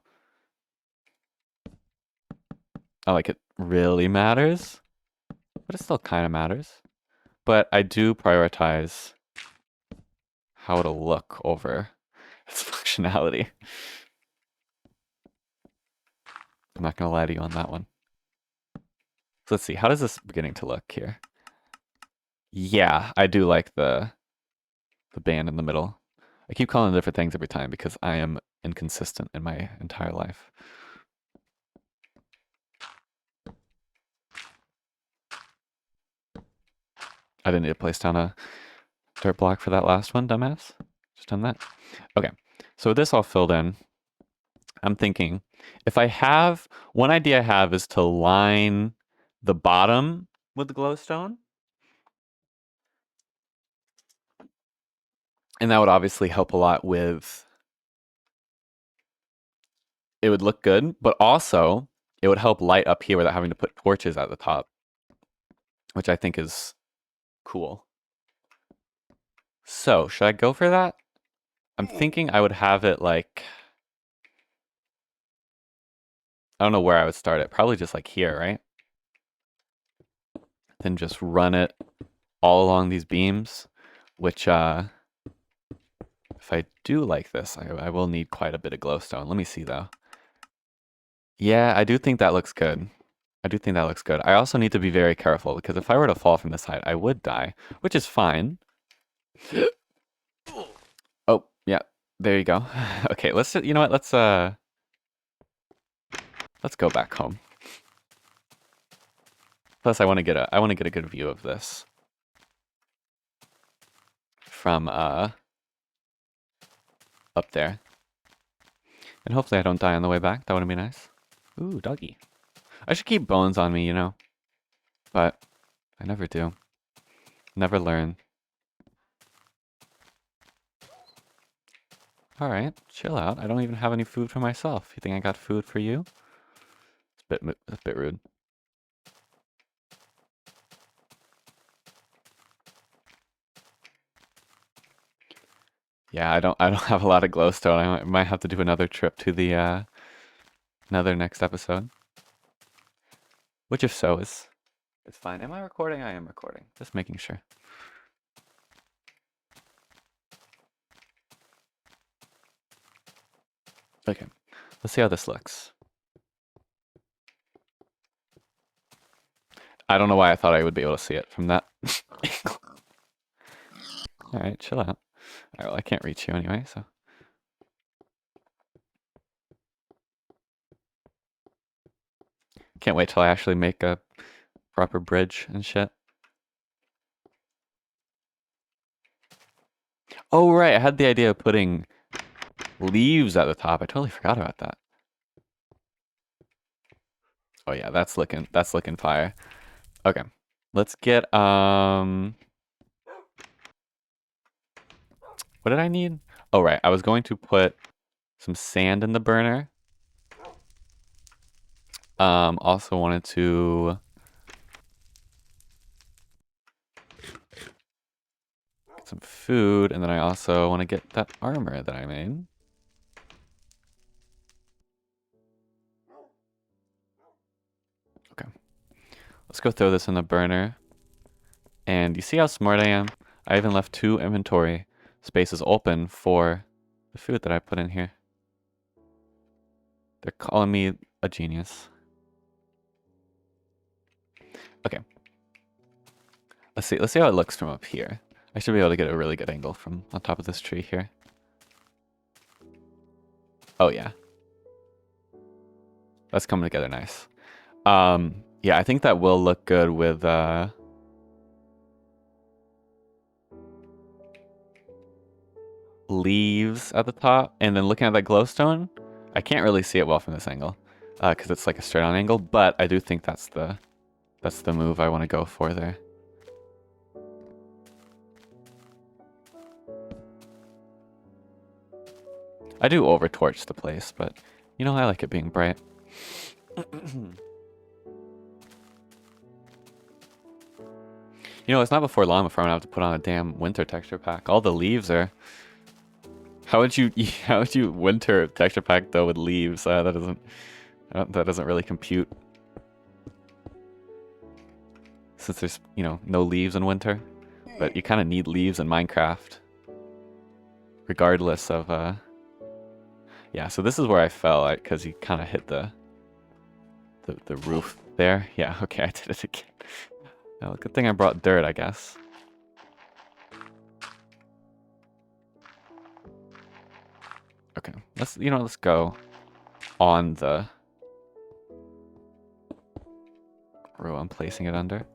not like it really matters, but it still kind of matters. But I do prioritize how it'll look over its functionality. I'm not gonna lie to you on that one. So let's see, how does this beginning to look here? Yeah, I do like the band in the middle. I keep calling them different things every time because I am inconsistent in my entire life. I didn't need to place down a dirt block for that last one, dumbass. Just done that. Okay, so this all filled in. I'm thinking, if I have, one idea I have is to line the bottom with the glowstone. And that would obviously help a lot with, it would look good, but also it would help light up here without having to put torches at the top, which I think is cool. So, should I go for that? I'm thinking I would have it like, I don't know where I would start it. Probably just like here, right? Then just run it all along these beams, which if I do like this, I will need quite a bit of glowstone. Let me see though. Yeah, I do think that looks good. I do think that looks good. I also need to be very careful because if I were to fall from this height, I would die, which is fine. Oh, yeah. There you go. Okay, you know what? Let's go back home. Plus I want to get a good view of this from up there. And hopefully I don't die on the way back. That would be nice. Ooh, doggy. I should keep bones on me, you know. But I never do. Never learn. Alright, chill out. I don't even have any food for myself. You think I got food for you? It's a bit rude. Yeah, I don't have a lot of glowstone. I might have to do another trip to the another next episode. Which if so is it's fine. Am I recording? I am recording. Just making sure. Okay. Let's see how this looks. I don't know why I thought I would be able to see it from that angle. Alright, chill out. Alright, well I can't reach you anyway, so. Can't wait till I actually make a proper bridge and shit. Oh right, I had the idea of putting leaves at the top. I totally forgot about that. Oh yeah, that's looking fire. Okay. Let's get what did I need? Oh right, I was going to put some sand in the burner. Also wanted to get some food, and then I also want to get that armor that I made. Okay. Let's go throw this in the burner. And you see how smart I am? I even left 2 inventory spaces open for the food that I put in here. They're calling me a genius. Okay. Let's see how it looks from up here. I should be able to get a really good angle from on top of this tree here. Oh yeah. That's coming together nice. Yeah, I think that will look good with leaves at the top, and then looking at that glowstone, I can't really see it well from this angle, because it's like a straight on angle, but I do think that's the move I want to go for there. I do overtorch the place, but you know, I like it being bright. You know, it's not before long before I'm gonna have to put on a damn winter texture pack. All the leaves are. How would you winter texture pack though with leaves? That doesn't really compute. Since there's, you know, no leaves in winter, but you kind of need leaves in Minecraft, regardless of yeah. So this is where I fell, because you kind of hit the roof there. Yeah. Okay, I did it again. Well, good thing I brought dirt, I guess. Okay, let's go on the row I'm placing it under.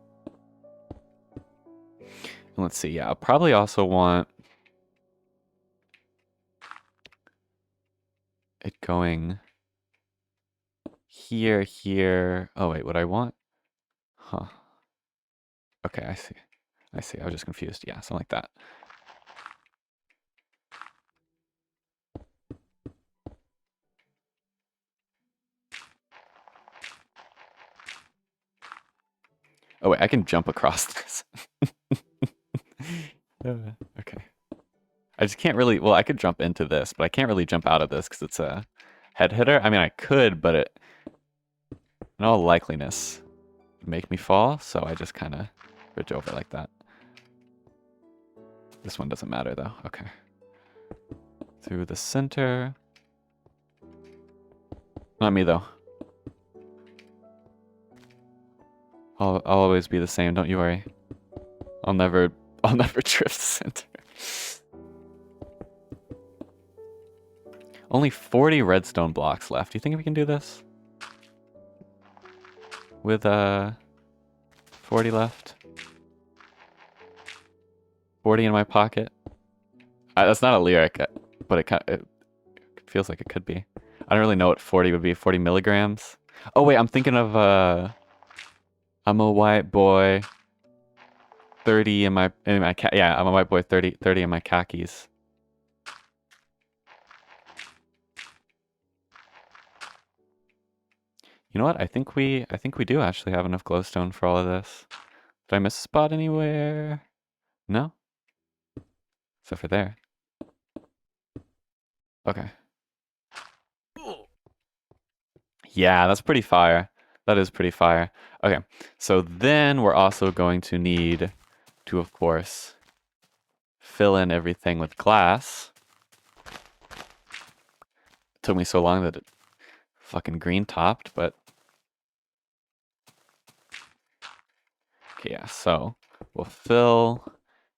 And let's see, yeah, I'll probably also want it going here, here. Oh wait, what I want? Huh. Okay, I see. I was just confused. Yeah, something like that. Oh wait, I can jump across this. Okay. I just can't really, well, I could jump into this, but I can't really jump out of this because it's a head hitter. I mean, I could, but it, in all likeliness, would make me fall, so I just kind of bridge over like that. This one doesn't matter though. Okay. Through the center. Not me though. I'll always be the same, don't you worry. I'll never drift the center. Only 40 redstone blocks left. Do you think we can do this? With 40 left. 40 in my pocket. That's not a lyric, but it feels like it could be. I don't really know what 40 would be. 40 milligrams. Oh wait, I'm thinking of I'm a white boy. 30 yeah, I'm a white boy. 30 in my khakis. You know what? I think we do actually have enough glowstone for all of this. Did I miss a spot anywhere? No? Except for there. Okay. Yeah, that's pretty fire. That is pretty fire. Okay, so then we're also going to need to, of course, fill in everything with glass. It took me so long that it fucking green topped, but... Okay, yeah, so we'll fill...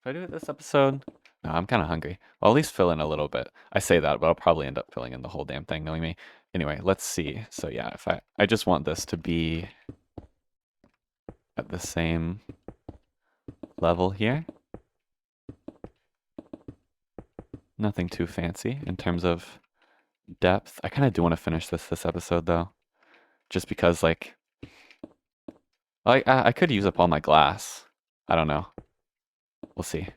Did I do it this episode? No, I'm kind of hungry. Well, at least fill in a little bit. I say that, but I'll probably end up filling in the whole damn thing, knowing me. Anyway, let's see. So yeah, if I just want this to be at the same level here. Nothing too fancy in terms of depth. I kind of do want to finish this episode though, just because like I could use up all my glass. I don't know. We'll see.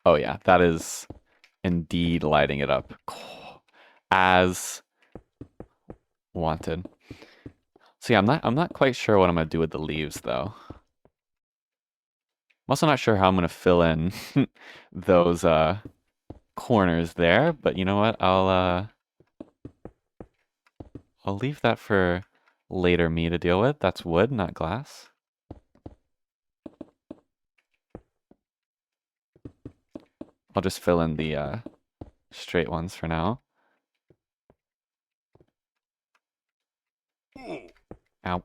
Oh yeah, that is indeed lighting it up as wanted. So yeah, I'm not quite sure what I'm gonna do with the leaves though. I'm also not sure how I'm gonna fill in those corners there, but you know what? I'll leave that for later me to deal with. That's wood, not glass. I'll just fill in the straight ones for now. Ow.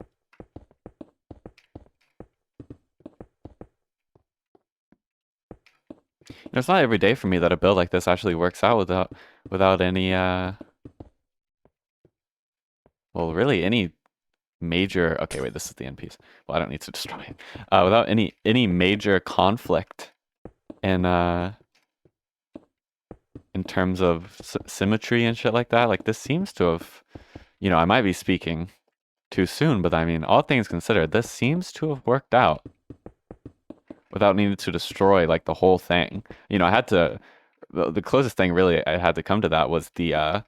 It's not every day for me that a build like this actually works out without any well, really any major. Okay, wait, this is the end piece. Well, I don't need to destroy it. Without any major conflict in terms of symmetry and shit like that. Like this seems to have, you know, I might be speaking too soon, but I mean, all things considered, this seems to have worked out without needing to destroy like the whole thing. You know, I had to. The closest thing really I had to come to that was the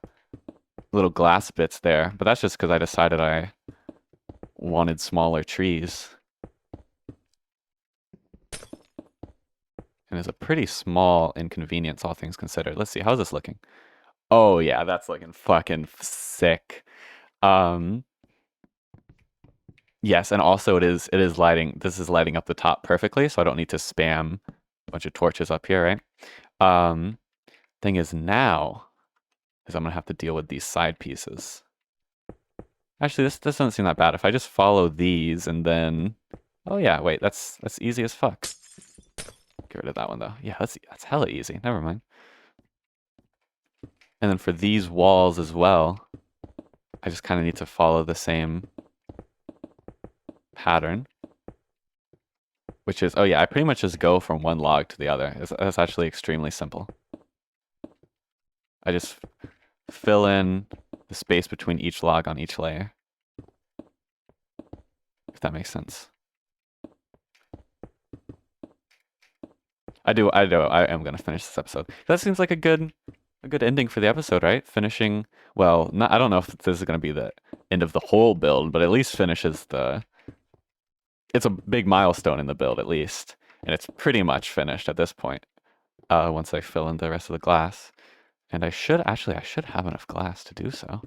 little glass bits there, but that's just because I decided I wanted smaller trees. And it's a pretty small inconvenience, all things considered. Let's see, how's this looking? Oh yeah, that's looking fucking sick. Yes, and also it is lighting. This is lighting up the top perfectly, so I don't need to spam a bunch of torches up here, right? Thing is now is I'm gonna have to deal with these side pieces. Actually, this doesn't seem that bad. If I just follow these and then, oh yeah, wait, that's easy as fuck. Get rid of that one though. Yeah, that's hella easy. Never mind. And then for these walls as well, I just kind of need to follow the same pattern, which is, oh yeah, I pretty much just go from one log to the other. That's actually extremely simple. I just fill in the space between each log on each layer, if that makes sense. I am gonna finish this episode. That seems like a good ending for the episode, right? Finishing, well, not, I don't know if this is gonna be the end of the whole build, but at least finishes it's a big milestone in the build at least, and it's pretty much finished at this point. Once I fill in the rest of the glass, and I should have enough glass to do so.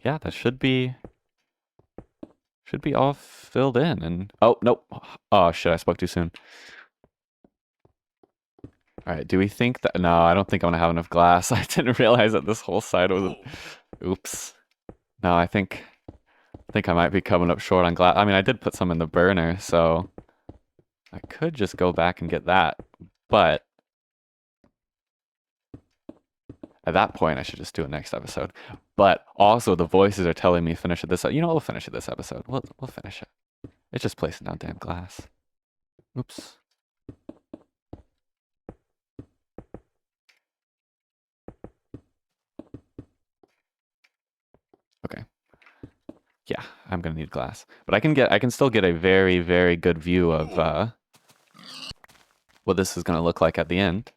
Yeah, that should be all filled in. And oh nope, oh shit, I spoke too soon. All right, do we think that? No, I don't think I'm gonna have enough glass. I didn't realize that this whole side was. Oops. No, I think I might be coming up short on glass. I mean, I did put some in the burner, so I could just go back and get that. But At that point, I should just do it next episode. But also, the voices are telling me finish it this. You know, we'll finish it this episode. We'll finish it. It's just placing down damn glass. Oops. Okay. Yeah, I'm gonna need glass, but I can still get a very, very good view of what this is gonna look like at the end,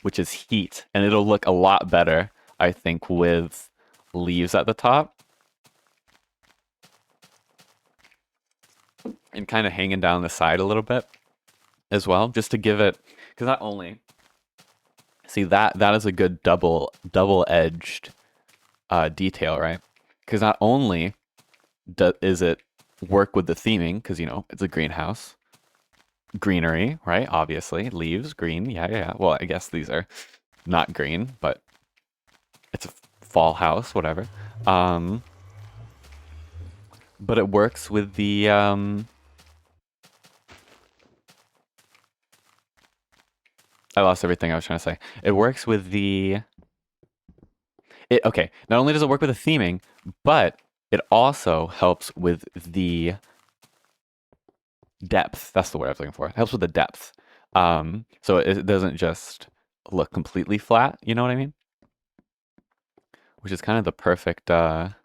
which is heat, and it'll look a lot better, I think, with leaves at the top and kind of hanging down the side a little bit as well, just to give it, because not only see that is a good double-edged detail, right? Because not only is it work with the theming, because you know it's a greenhouse, greenery, right? Obviously, leaves, green, yeah. Well, I guess these are not green, but it's a fall house, whatever. But it works with the I lost everything I was trying to say. It works with the okay, not only does it work with the theming, but it also helps with the depth. That's the word I was looking for. It helps with the depth. So it doesn't just look completely flat, you know what I mean? Which is kind of the perfect what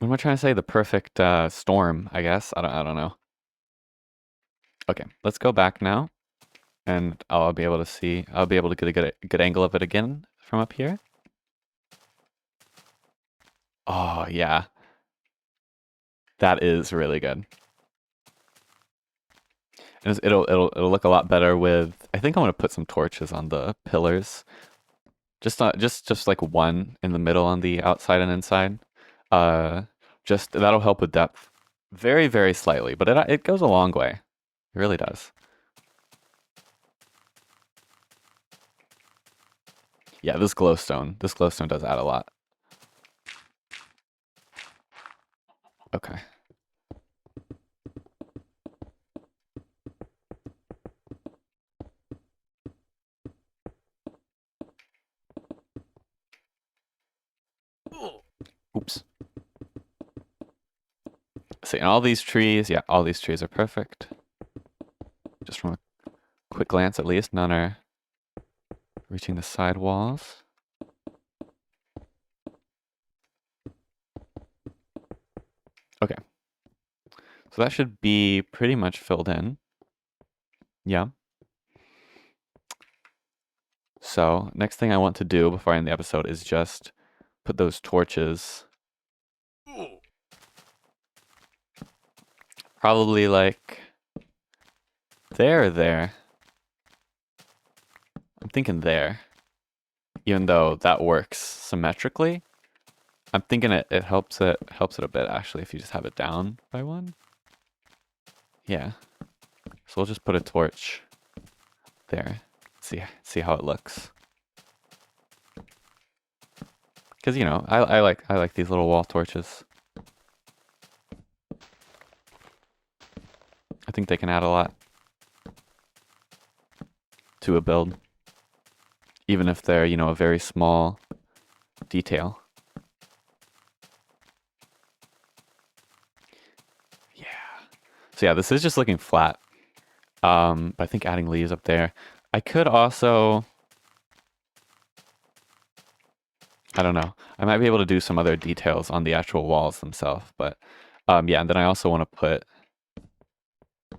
am I trying to say? The perfect storm, I guess. I don't know. Okay, let's go back now, and I'll be able to see. I'll be able to get a good angle of it again from up here. Oh yeah, that is really good. And it'll look a lot better with. I think I'm gonna put some torches on the pillars. Just like one in the middle on the outside and inside. Just that'll help with depth, very very slightly, but it goes a long way. It really does. Yeah, this glowstone does add a lot. Okay. Oops. See, and all these trees, yeah, all these trees are perfect. Just from a quick glance, at least, none are reaching the side walls. Okay. So that should be pretty much filled in. Yeah. So next thing I want to do before I end the episode is just put those torches. Probably like there. I'm thinking there. Even though that works symmetrically, I'm thinking it helps it a bit actually if you just have it down by one. Yeah. So we'll just put a torch there. See how it looks. Because you know, I like these little wall torches. I think they can add a lot to a build, even if they're, you know, a very small detail. Yeah. So yeah, this is just looking flat. But I think adding leaves up there. I could also, I don't know. I might be able to do some other details on the actual walls themselves, but yeah, and then I also want to put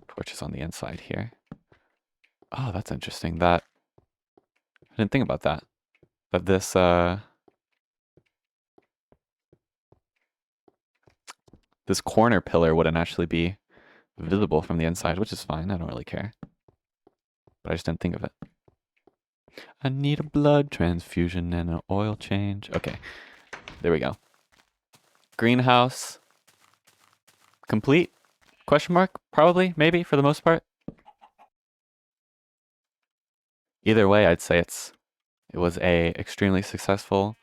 torches on the inside here. Oh, that's interesting. I didn't think about that. But this corner pillar wouldn't actually be visible from the inside, which is fine. I don't really care. But I just didn't think of it. I need a blood transfusion and an oil change. Okay, there we go. Greenhouse complete? Question mark? Probably, maybe, for the most part. Either way, I'd say it was a extremely successful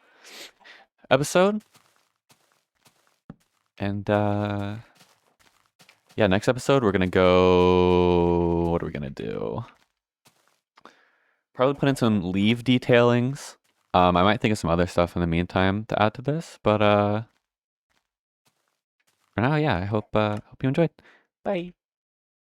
episode. And yeah, next episode we're gonna go. What are we gonna do? Probably put in some leave detailings. I might think of some other stuff in the meantime to add to this, but for now, yeah, I hope you enjoyed. Bye.